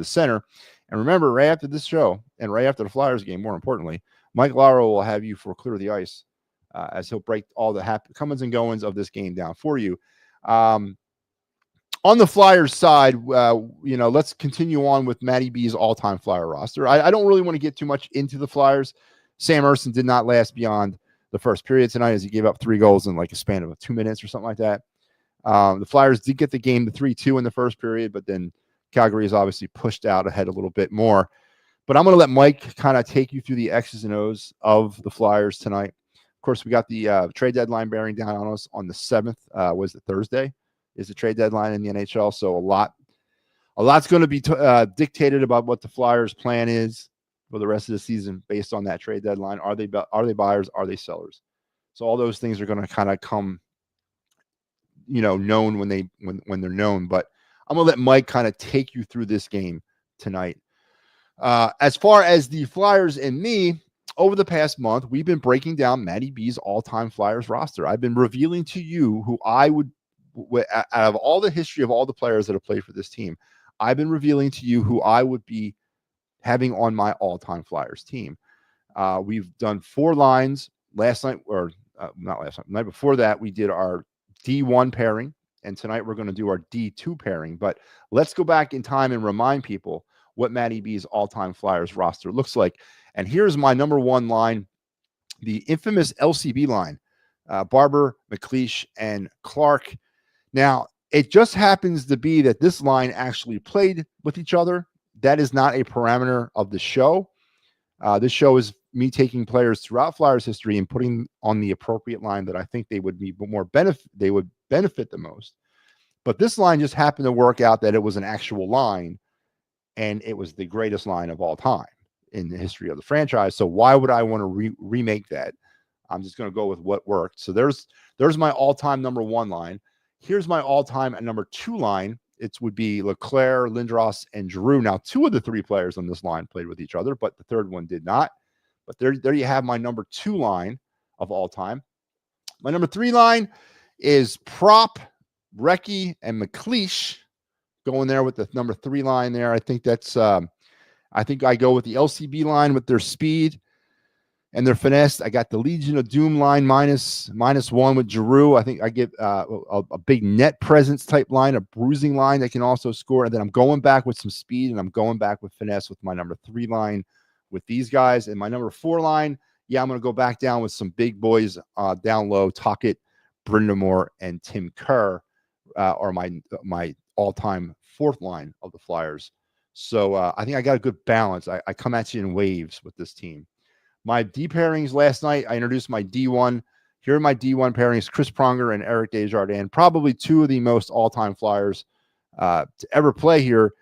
center. And remember, right after this show and right after the Flyers game, more importantly, Mike Lauro will have you for Clear the Ice as he'll break all the comings and goings of this game down for you. On the Flyers side, let's continue on with Matty B's all-time Flyer roster. I don't really want to get too much into the Flyers. Sam Ersson did not last beyond the first period tonight as he gave up 3 goals in like a span of 2 minutes or something like that. The Flyers did get the game to 3-2 in the first period, but then Calgary is obviously pushed out ahead a little bit more. But I'm going to let Mike kind of take you through the X's and O's of the Flyers tonight. Of course, we got the trade deadline bearing down on us on the 7th. Was it Thursday? Is the trade deadline in the NHL. So a lot's going to be dictated about what the Flyers' plan is for the rest of the season based on that trade deadline. Are they buyers? Are they sellers? So all those things are going to kind of come, known when they're known. But I'm going to let Mike kind of take you through this game tonight. As far as the Flyers and me, over the past month, we've been breaking down Matty B's all-time Flyers roster. I've been revealing to you who I would, out of all the history of all the players that have played for this team, I've been revealing to you who I would be having on my all-time Flyers team. We've done 4 lines last night, or not last night, the night before that, we did our D1 pairing, and tonight we're going to do our D2 pairing. But let's go back in time and remind people what Matty B's all-time Flyers roster looks like. And here's my number 1 line, the infamous LCB line, Barber, McLeish, and Clark. Now, it just happens to be that this line actually played with each other. That is not a parameter of the show. This show is me taking players throughout Flyers history and putting on the appropriate line that I think they would be more they would benefit the most. But this line just happened to work out that it was an actual line, and it was the greatest line of all time in the history of the franchise. So why would I want to remake that? I'm just going to go with what worked. So there's my all-time number 1 line. Here's my all-time at number 2 line. It would be Leclerc, Lindros, and Giroux. Now, 2 of the 3 players on this line played with each other, but the third one did not. But there you have my number 2 line of all time. My number 3 line is Prop, Recchi, and McLeish. Going there with the number 3 line there. I think that's I think I go with the LCB line with their speed and their finesse. I got the Legion of Doom line -1 with Giroux. I think I get a big net presence type line, a bruising line that can also score. And then I'm going back with some speed, and I'm going back with finesse with my number 3 line with these guys. And my number 4 line, I'm going to go back down with some big boys down low. Tocchet, Brindamore, and Tim Kerr are my all-time 4th line of the Flyers. So I think I got a good balance. I come at you in waves with this team. My D pairings last night, I introduced my D1. Here are my D1 pairings, Chris Pronger and Eric Desjardins, probably 2 of the most all-time Flyers to ever play here.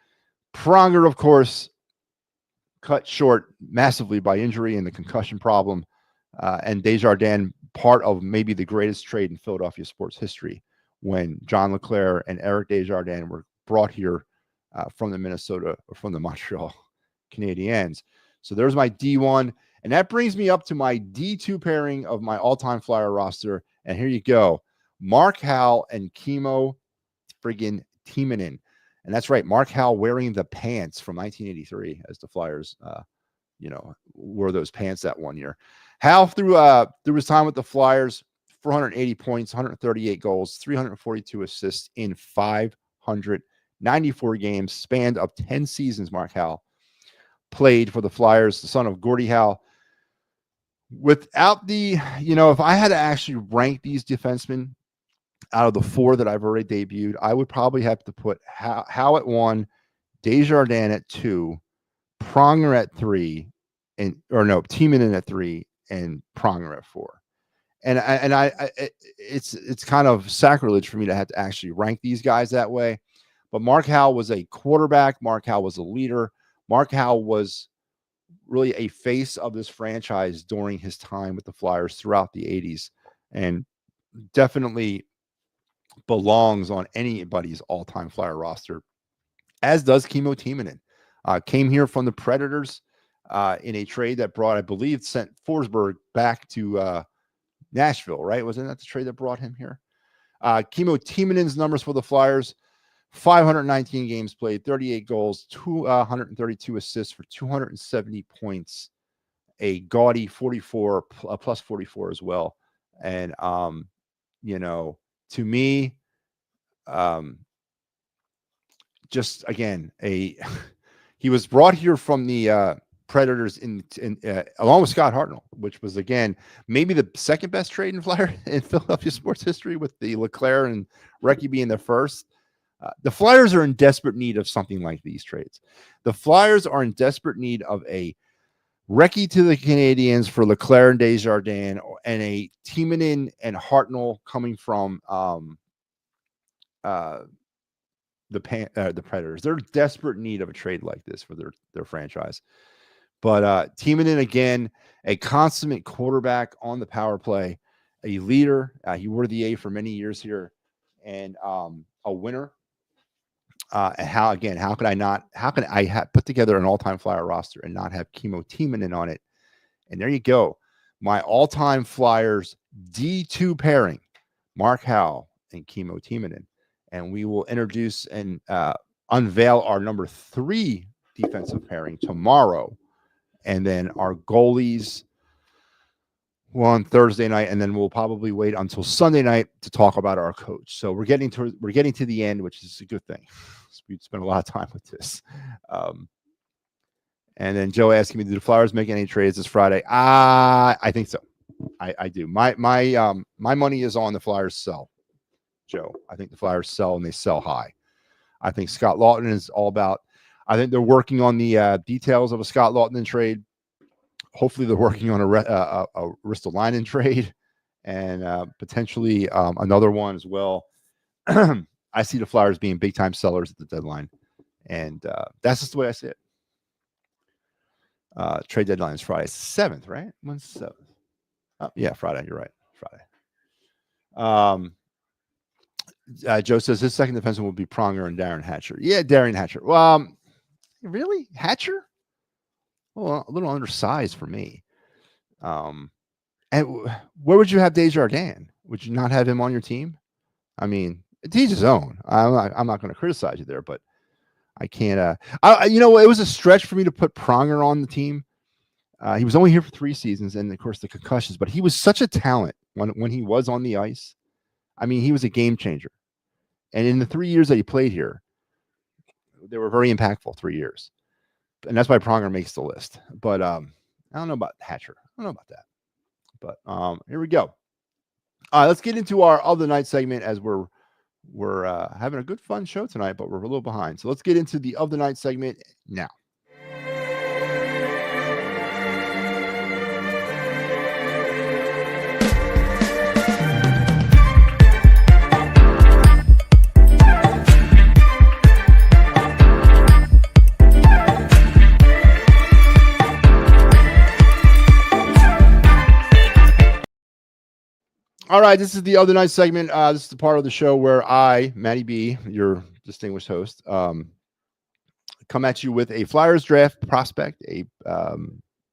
Pronger, of course, cut short massively by injury and the concussion problem. And Desjardins, part of maybe the greatest trade in Philadelphia sports history, when John Leclerc and Eric Desjardins were brought here from the Montreal Canadiens. So there's my D1. And that brings me up to my D2 pairing of my all-time Flyer roster. And here you go. Mark Howe and Kimmo friggin' Timonen. And that's right, Mark Howe wearing the pants from 1983 as the Flyers, wore those pants that one year. Howe, through his time with the Flyers, 480 points, 138 goals, 342 assists in 594 games, spanned up 10 seasons. Mark Howe played for the Flyers, the son of Gordie Howe. Without the, if I had to actually rank these defensemen out of the 4 that I've already debuted, I would probably have to put Howe at 1, Desjardins at 2, Pronger at 3, Timonen at 3, and Pronger at 4. And it's kind of sacrilege for me to have to actually rank these guys that way. But Mark Howe was a quarterback. Mark Howe was a leader. Mark Howe was really a face of this franchise during his time with the Flyers throughout the 80s, and definitely belongs on anybody's all-time Flyer roster, as does Kimmo Timonen. Came here from the Predators in a trade that brought, I believe, sent Forsberg back to Nashville, right? Wasn't that the trade that brought him here? Kimmo Timonen's numbers for the Flyers: 519 games played, 38 goals, 232 assists for 270 points, a gaudy 44, plus 44 as well. And, to me, just again, he was brought here from the Predators along with Scott Hartnell, which was again maybe the second best trade in Flyer in Philadelphia sports history, with the Leclerc and Recchi being the first. The Flyers are in desperate need of something like these trades. The Flyers are in desperate need of a Recchi to the Canadiens for Leclerc and Desjardins, and a Timonen and Hartnell coming from the Predators. They're in desperate need of a trade like this for their franchise. But Timonen, again, a consummate quarterback on the power play, a leader. He wore the A for many years here, and a winner. And how could I put together an all-time Flyer roster and not have Kimmo Timonen on it? And there you go. My all-time Flyers D2 pairing, Mark Howe and Kimmo Timonen. And we will introduce and unveil our number 3 defensive pairing tomorrow. And then our goalies on Thursday night, and then we'll probably wait until Sunday night to talk about our coach. So we're getting to the end, which is a good thing. We spent a lot of time with this. And then Joe asking me, do the Flyers make any trades this Friday? I think so. I do. My money is on the Flyers sell, Joe. I think the Flyers sell, and they sell high. I think Scott Laughton is all about. I think they're working on the details of a Scott Laughton trade. Hopefully, they're working on a Ristolainen trade, and potentially another one as well. I see the Flyers being big time sellers at the deadline, and that's just the way I see it. Trade deadline is Friday 7th, right? When's 7th? Oh, yeah, Friday. You're right, Friday. Joe says his second defenseman will be Pronger and Darren Hatcher. Yeah, Darren Hatcher. Well, really, Hatcher? Well, a little undersized for me. And where would you have Desjardins? Would you not have him on your team? I mean, to each his own. I'm not going to criticize you there, but I can't. It was a stretch for me to put Pronger on the team. He was only here for 3 seasons, and of course the concussions. But he was such a talent when he was on the ice. I mean, he was a game changer. And in the 3 years that he played here, they were very impactful 3 years. And that's why Pronger makes the list. But I don't know about Hatcher. I don't know about that. But here we go. Let's get into our other night segment, as we're having a good fun show tonight, but we're a little behind. So let's get into the of the night segment now. All right, this is the other night segment. This is the part of the show where I, MattyB, your distinguished host, come at you with a Flyers draft prospect, a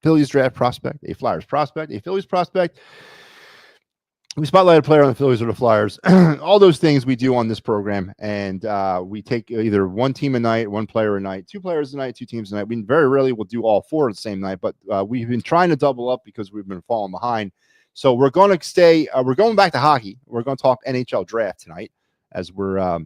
Phillies draft prospect, a Flyers prospect, a Phillies prospect. We spotlight a player on the Phillies or the Flyers. All those things we do on this program, and we take either one team a night, one player a night, 2 players a night, 2 teams a night. We very rarely will do all 4 the same night, but we've been trying to double up because we've been falling behind. So we're going to stay. We're going back to hockey. We're going to talk NHL draft tonight, as we're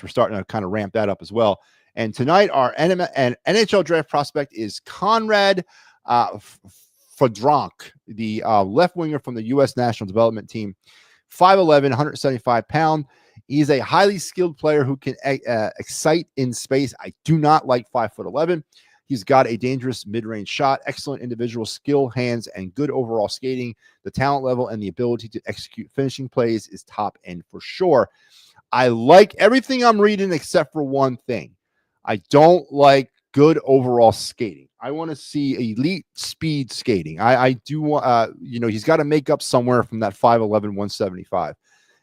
starting to kind of ramp that up as well. And tonight, our NHL draft prospect is Conrad Fedronk, the left winger from the U.S. National Development Team, 5'11", 175 pound. He's a highly skilled player who can excite in space. I do not like 5'11". He's got a dangerous mid-range shot, excellent individual skill, hands, and good overall skating. The talent level and the ability to execute finishing plays is top end for sure. I like everything I'm reading except for one thing. I don't like good overall skating. I want to see elite speed skating. I do want, he's got to make up somewhere from that 5'11", 175.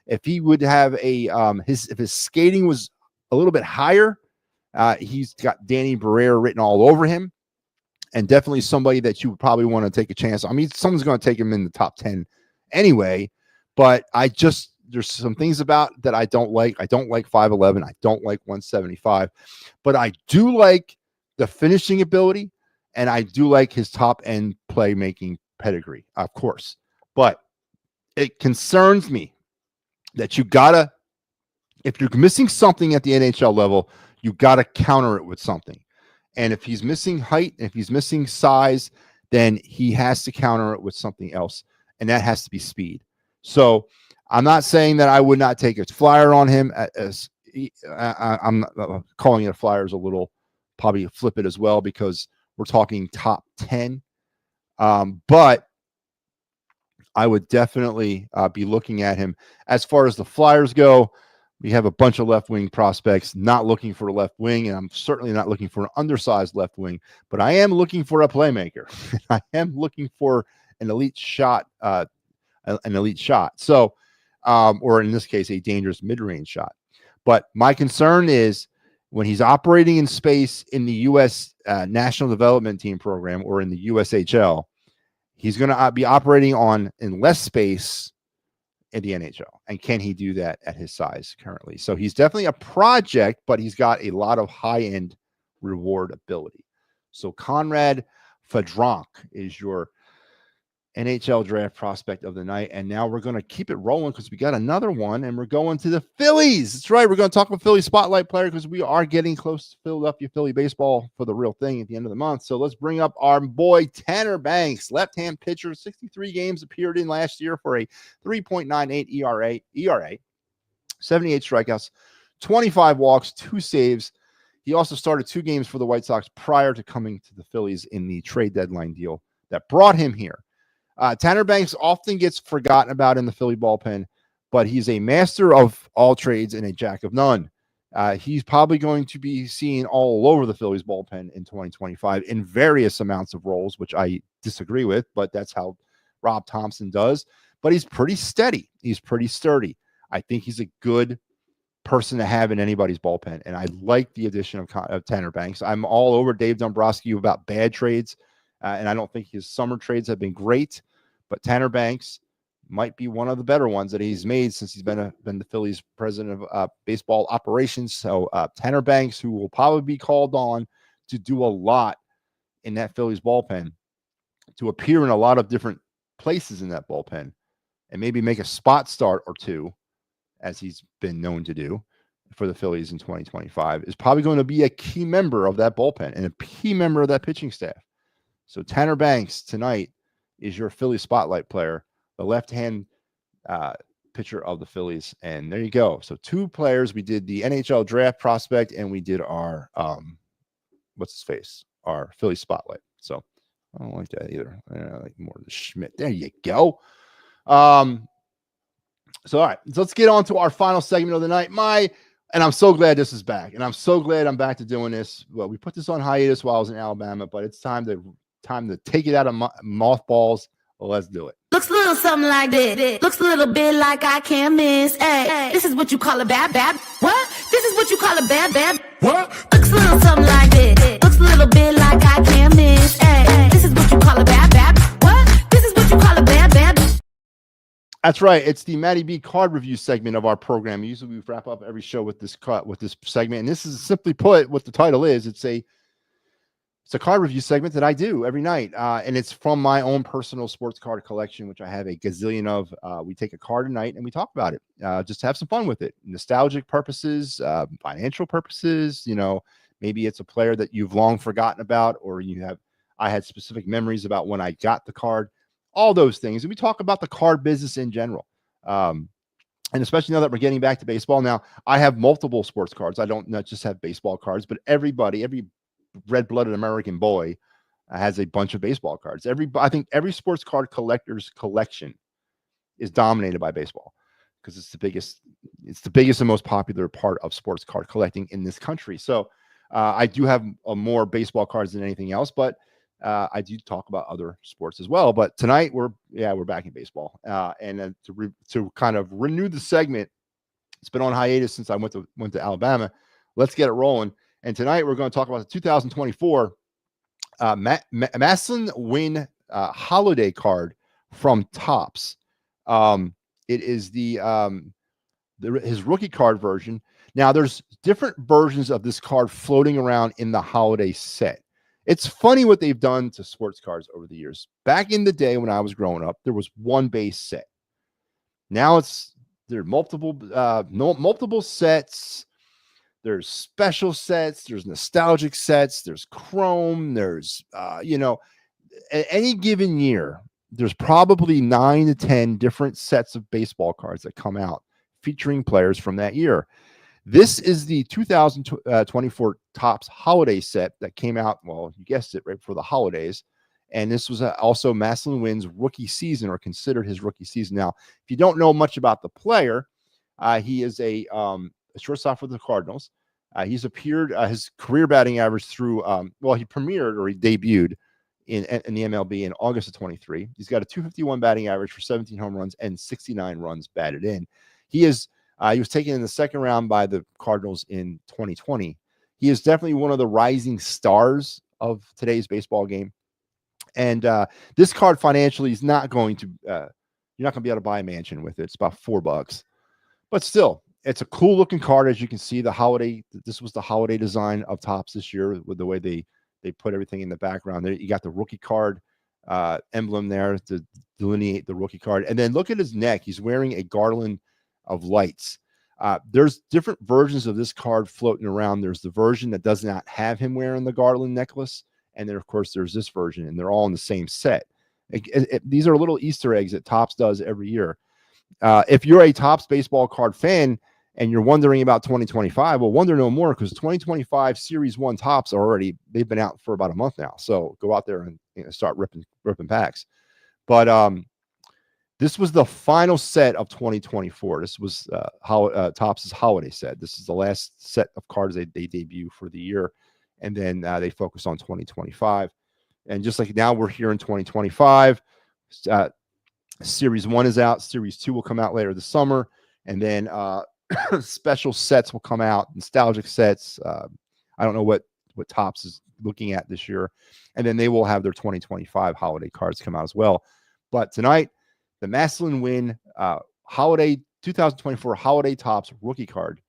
If he would have if his skating was a little bit higher, he's got Danny Barrera written all over him, and definitely somebody that you would probably want to take a chance on. I mean, someone's going to take him in the top 10 anyway, but there's some things about that I don't like. I don't like 5'11". I don't like 175, but I do like the finishing ability, and I do like his top end playmaking pedigree, of course. But it concerns me that if you're missing something at the NHL level, You got to counter it with something. And if he's missing height, if he's missing size, then he has to counter it with something else. And that has to be speed. So I'm not saying that I would not take a flyer on him. I'm not, calling it a flyer is a little, probably flip it as well, because we're talking top 10. But I would definitely be looking at him. As far as the Flyers go, we have a bunch of left wing prospects, not looking for a left wing, and I'm certainly not looking for an undersized left wing, but I am looking for a playmaker. I am looking for an elite shot, So, or in this case, a dangerous mid-range shot. But my concern is when he's operating in space in the U.S. National Development Team program or in the USHL, he's going to be operating in less space in the NHL. And can he do that at his size currently? So he's definitely a project, but he's got a lot of high-end reward ability. So Conrad Fedronk is your NHL draft prospect of the night. And now we're going to keep it rolling because we got another one, and we're going to the Phillies. That's right. We're going to talk about Philly spotlight player because we are getting close to Philadelphia Philly baseball for the real thing at the end of the month. So let's bring up our boy Tanner Banks, left-hand pitcher, 63 games appeared in last year for a 3.98 ERA, 78 strikeouts, 25 walks, 2 saves. He also started 2 games for the White Sox prior to coming to the Phillies in the trade deadline deal that brought him here. Tanner Banks often gets forgotten about in the Philly bullpen, but he's a master of all trades and a jack of none. He's probably going to be seen all over the Phillies bullpen in 2025 in various amounts of roles, which I disagree with, but that's how Rob Thompson does. But he's pretty steady. He's pretty sturdy. I think he's a good person to have in anybody's bullpen, and I like the addition of Tanner Banks. I'm all over Dave Dombrowski about bad trades. And I don't think his summer trades have been great, but Tanner Banks might be one of the better ones that he's made since he's been the Phillies president of baseball operations. So Tanner Banks, who will probably be called on to do a lot in that Phillies bullpen, to appear in a lot of different places in that bullpen, and maybe make a spot start or two, as he's been known to do for the Phillies in 2025, is probably going to be a key member of that bullpen and a key member of that pitching staff. So Tanner Banks tonight is your Philly spotlight player, the left-hand pitcher of the Phillies. And there you go. So 2 players. We did the NHL draft prospect, and we did our, our Philly spotlight. So I don't like that either. I like more of the Schmidt. There you go. So, all right, so let's get on to our final segment of the night. And I'm so glad this is back. And I'm so glad I'm back to doing this. Well, we put this on hiatus while I was in Alabama, but it's time to take it out of mothballs. Well, let's do it.
Looks a little something like this. Looks a little bit like I can't miss. Hey, this is what you call a bad. What? This is what you call a bad. What? Looks a little something like this. Looks a little bit like I can't miss. Hey, this is what you call a bad. What? This is what you call a bad.
That's right. It's the MattyB card review segment of our program. Usually we wrap up every show with this segment, and this is simply put what the title is. It's a card review segment that I do every night, and it's from my own personal sports card collection, which I have a gazillion of. We take a card a night and we talk about it, just to have some fun with it. Nostalgic purposes, financial purposes. Maybe it's a player that you've long forgotten about, or I had specific memories about when I got the card. All those things. And we talk about the card business in general. And especially now that we're getting back to baseball. Now, I have multiple sports cards. I don't not just have baseball cards, but every red-blooded American boy has a bunch of baseball cards. I think every sports card collector's collection is dominated by baseball, because it's the biggest and most popular part of sports card collecting in this country. So I do have more baseball cards than anything else, but I do talk about other sports as well. But tonight we're back in baseball, and to kind of renew the segment, it's been on hiatus since I went to Alabama. Let's get it rolling. And tonight we're going to talk about the 2024 Maslin Win holiday card from Topps. It is his rookie card version. Now there's different versions of this card floating around in the holiday set. It's funny what they've done to sports cards over the years. Back in the day when I was growing up, there was one base set. Now there are multiple sets. There's special sets, there's nostalgic sets, there's chrome, there's at any given year, there's probably 9 to 10 different sets of baseball cards that come out featuring players from that year. This is the 2024 Topps holiday set that came out, well, you guessed it, right before the holidays. And this was also Maslin Wynn's rookie season, or considered his rookie season. Now, if you don't know much about the player, he is a shortstop for the Cardinals. He's appeared his career batting average through he premiered, or he debuted in the MLB in August of 23. He's got a 251 batting average for 17 home runs and 69 runs batted in. He was taken in the second round by the Cardinals in 2020. He is definitely one of the rising stars of today's baseball game. And this card financially is not going to you're not going to be able to buy a mansion with it. It's about $4, but still, it's a cool looking card. As you can see, this was the holiday design of Topps this year, with the way they put everything in the background. There you got the rookie card emblem there to delineate the rookie card. And then look at his neck. He's wearing a garland of lights. There's different versions of this card floating around. There's the version that does not have him wearing the garland necklace. And then, of course, there's this version, and they're all in the same set. These are little Easter eggs that Topps does every year. If you're a Topps baseball card fan and you're wondering about 2025, well, wonder no more, because 2025 Series 1 Topps they've been out for about a month now. So go out there and start ripping packs. But this was the final set of 2024. This was Topps' holiday set. This is the last set of cards they debut for the year. And then they focus on 2025. And just like now we're here in 2025, Series 1 is out. Series 2 will come out later this summer. And then special sets will come out, nostalgic sets. I don't know what Topps is looking at this year. And then they will have their 2025 holiday cards come out as well. But tonight, the Maslin Wynn holiday 2024 holiday Topps rookie card.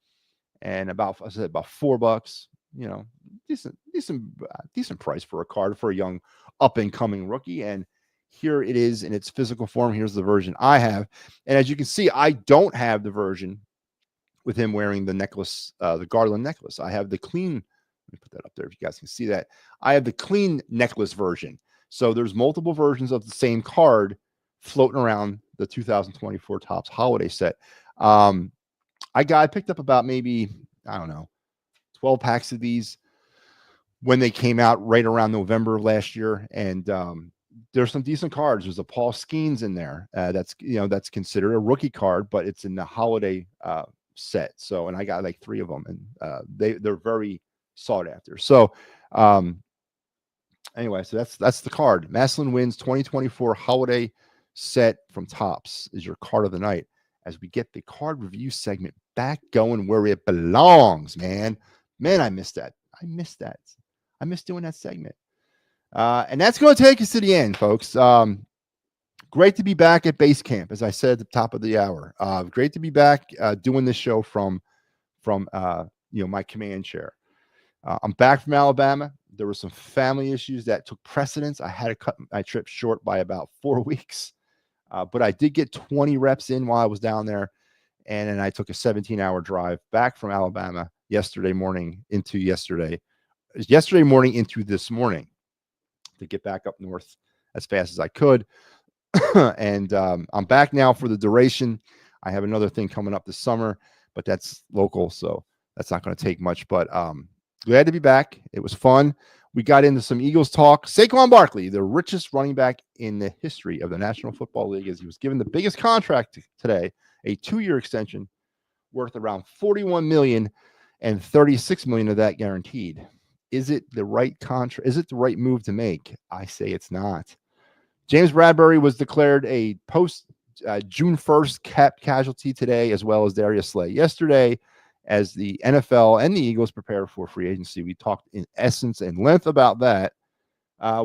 And about $4. Decent price for a card for a young up and coming rookie. And here it is in its physical form. Here's the version I have. And as you can see, I don't have the version with him wearing the necklace, the garland necklace. I have the clean. Let me put that up there if you guys can see that. I have the clean necklace version. So there's multiple versions of the same card floating around the 2024 Topps holiday set. I picked up about maybe, 12 packs of these when they came out right around November of last year. And there's some decent cards. There's a Paul Skeens in there. That's considered a rookie card, but it's in the holiday set. So, and I got like 3 of them, and they're very sought after. So anyway, so that's the card. Maslin Wynn's 2024 holiday set from Topps is your card of the night, as we get the card review segment back going where it belongs, man. I missed that. I miss doing that segment. And that's going to take us to the end, folks. Great to be back at base camp, as I said at the top of the hour. Great to be back doing this show from my command chair. I'm back from Alabama. There were some family issues that took precedence. I had to cut my trip short by about 4 weeks. But I did get 20 reps in while I was down there. And then I took a 17-hour drive back from Alabama yesterday morning into this morning to get back up north as fast as I could. And I'm back now for the duration. I have another thing coming up this summer, but that's local, so that's not going to take much. But glad to be back. It was fun. We got into some Eagles talk. Saquon Barkley, the richest running back in the history of the National Football League, as he was given the biggest contract today, a 2-year extension worth around $41 million, and $36 million of that guaranteed. Is it the right contract? Is it the right move to make? I say it's not. James Bradbury was declared a post June 1st cap casualty today, as well as Darius Slay yesterday, as the NFL and the Eagles prepare for free agency. We talked in essence and length about that.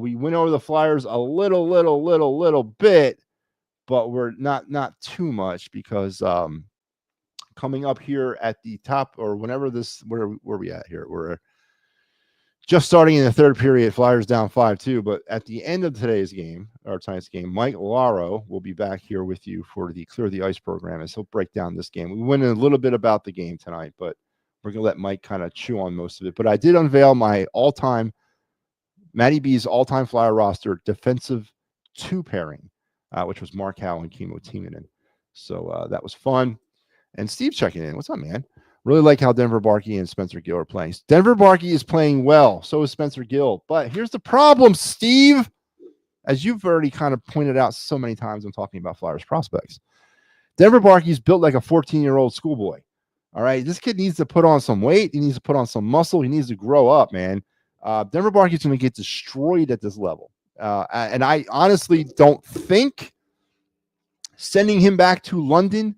We went over the Flyers a little bit, but we're not too much, because coming up here at the top, or whenever where we at here? We're just starting in the third period. Flyers down 5-2, but at the end of tonight's game, Mike Laro will be back here with you for the Clear the Ice program, as he'll break down this game. We went in a little bit about the game tonight, but We're going to let Mike kind of chew on most of it. But I did unveil my MattyB's all-time Flyer roster defensive 2 pairing, which was Mark Howe and Kimo Timonen. So that was fun. And Steve checking in. What's up, man? Really like how Denver Barkey and Spencer Gill are playing. Denver Barkey is playing well. So is Spencer Gill. But here's the problem, Steve. As you've already kind of pointed out so many times when talking about Flyers prospects, Denver Barkey's built like a 14-year-old schoolboy. All right. This kid needs to put on some weight. He needs to put on some muscle. He needs to grow up, man. Denver Barkey's going to get destroyed at this level. And I honestly don't think sending him back to London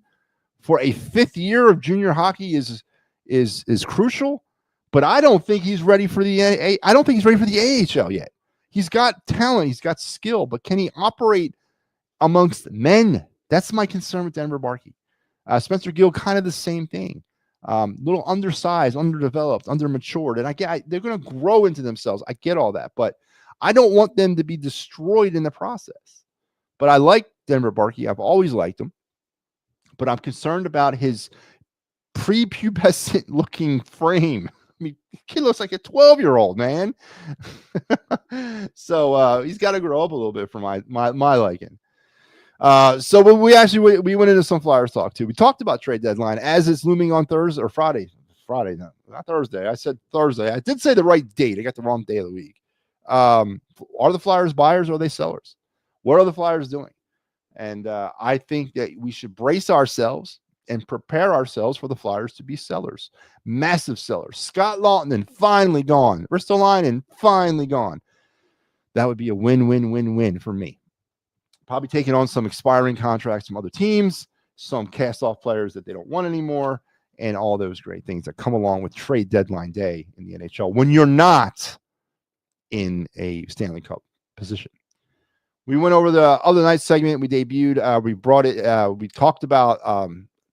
for a 5th year of junior hockey is crucial, but I don't think he's ready for the AHL yet. He's got talent, he's got skill, but can he operate amongst men? That's my concern with Denver Barkey. Spencer Gill, kind of the same thing. Little undersized, underdeveloped, undermatured, and they're going to grow into themselves. I get all that, but I don't want them to be destroyed in the process. But I like Denver Barkey. I've always liked him. But I'm concerned about his prepubescent looking frame. I mean, the kid looks like a 12-year-old, man. So he's got to grow up a little bit for my liking. So we went into some Flyers talk too. We talked about trade deadline as it's looming on Thursday or Friday. No, not Thursday. I said Thursday. I did say the right date. I got the wrong day of the week. Are the Flyers buyers or are they sellers? What are the Flyers doing? And I think that we should brace ourselves and prepare ourselves for the Flyers to be sellers, massive sellers. Scott Laughton finally gone. Ristolainen finally gone. That would be a win-win-win-win for me. Probably taking on some expiring contracts from other teams, some cast-off players that they don't want anymore, and all those great things that come along with trade deadline day in the NHL when you're not in a Stanley Cup position. We went over the other night segment. We debuted. We brought it. We talked about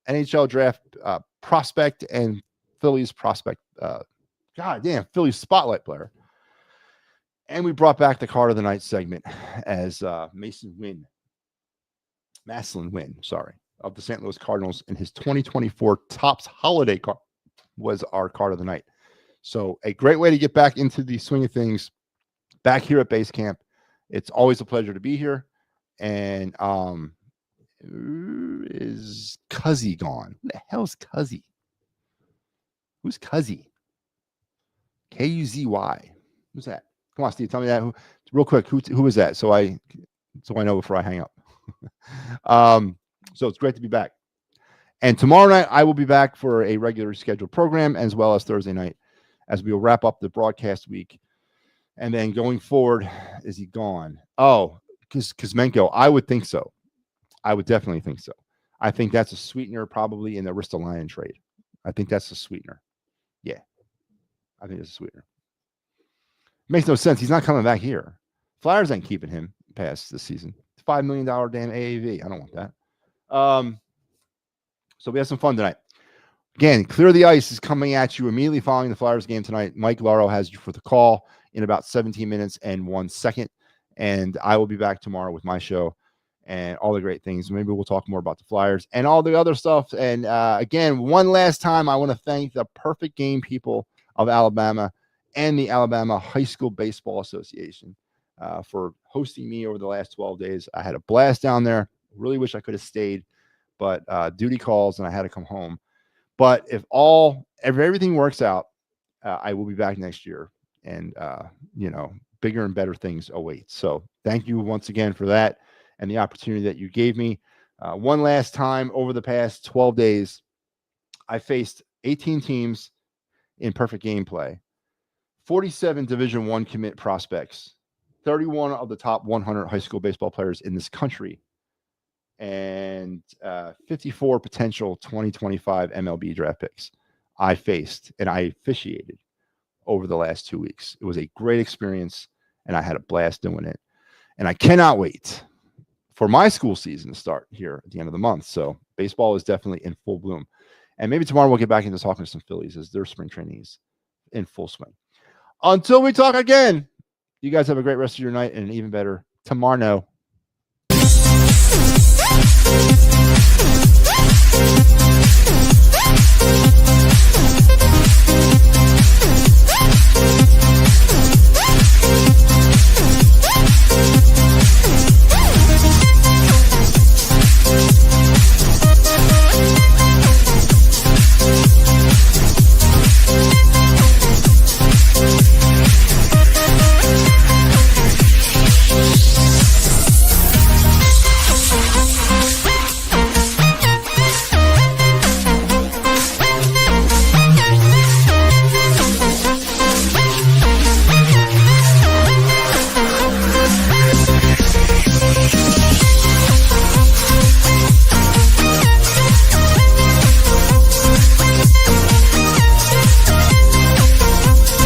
NHL draft prospect and Phillies prospect. Phillies spotlight player. And we brought back the card of the night segment as Maslin Wynn, of the St. Louis Cardinals, and his 2024 Topps Holiday card was our card of the night. So a great way to get back into the swing of things back here at base camp. It's always a pleasure to be here. And is Cuzzy gone? Who the hell's Cuzzy? Who's Cuzzy? Kuzy. Who's that? Come on, Steve. Tell me that. Real quick. Who is that? So I know before I hang up. So it's great to be back. And tomorrow night I will be back for a regular scheduled program, as well as Thursday night, as we will wrap up the broadcast week. And then going forward, is he gone? Oh, because Kuzmenko, I would think so. I would definitely think so. I think that's a sweetener probably in the Ristolainen trade. I think that's a sweetener. Yeah. I think it's a sweetener. Makes no sense. He's not coming back here. Flyers ain't keeping him past this season. It's $5 million damn AAV. I don't want that. So we have some fun tonight. Again, Clear the Ice is coming at you immediately following the Flyers game tonight. Mike Laro has you for the call in about 17 minutes and 1 second. And I will be back tomorrow with my show and all the great things. Maybe we'll talk more about the Flyers and all the other stuff. And again, one last time, I want to thank the Perfect Game people of Alabama and the Alabama High School Baseball Association for hosting me over the last 12 days. I had a blast down there. Really wish I could have stayed, but duty calls and I had to come home. But if everything works out, I will be back next year, and bigger and better things await. So thank you once again for that and the opportunity that you gave me. One last time, over the past 12 days, I faced 18 teams in perfect gameplay, 47 Division I commit prospects, 31 of the top 100 high school baseball players in this country, and 54 potential 2025 MLB draft picks I faced and I officiated over the last 2 weeks. It was a great experience, and I had a blast doing it. And I cannot wait for my school season to start here at the end of the month. So baseball is definitely in full bloom. And maybe tomorrow we'll get back into talking to some Phillies as their spring training is in full swing. Until we talk again, you guys have a great rest of your night and an even better tomorrow.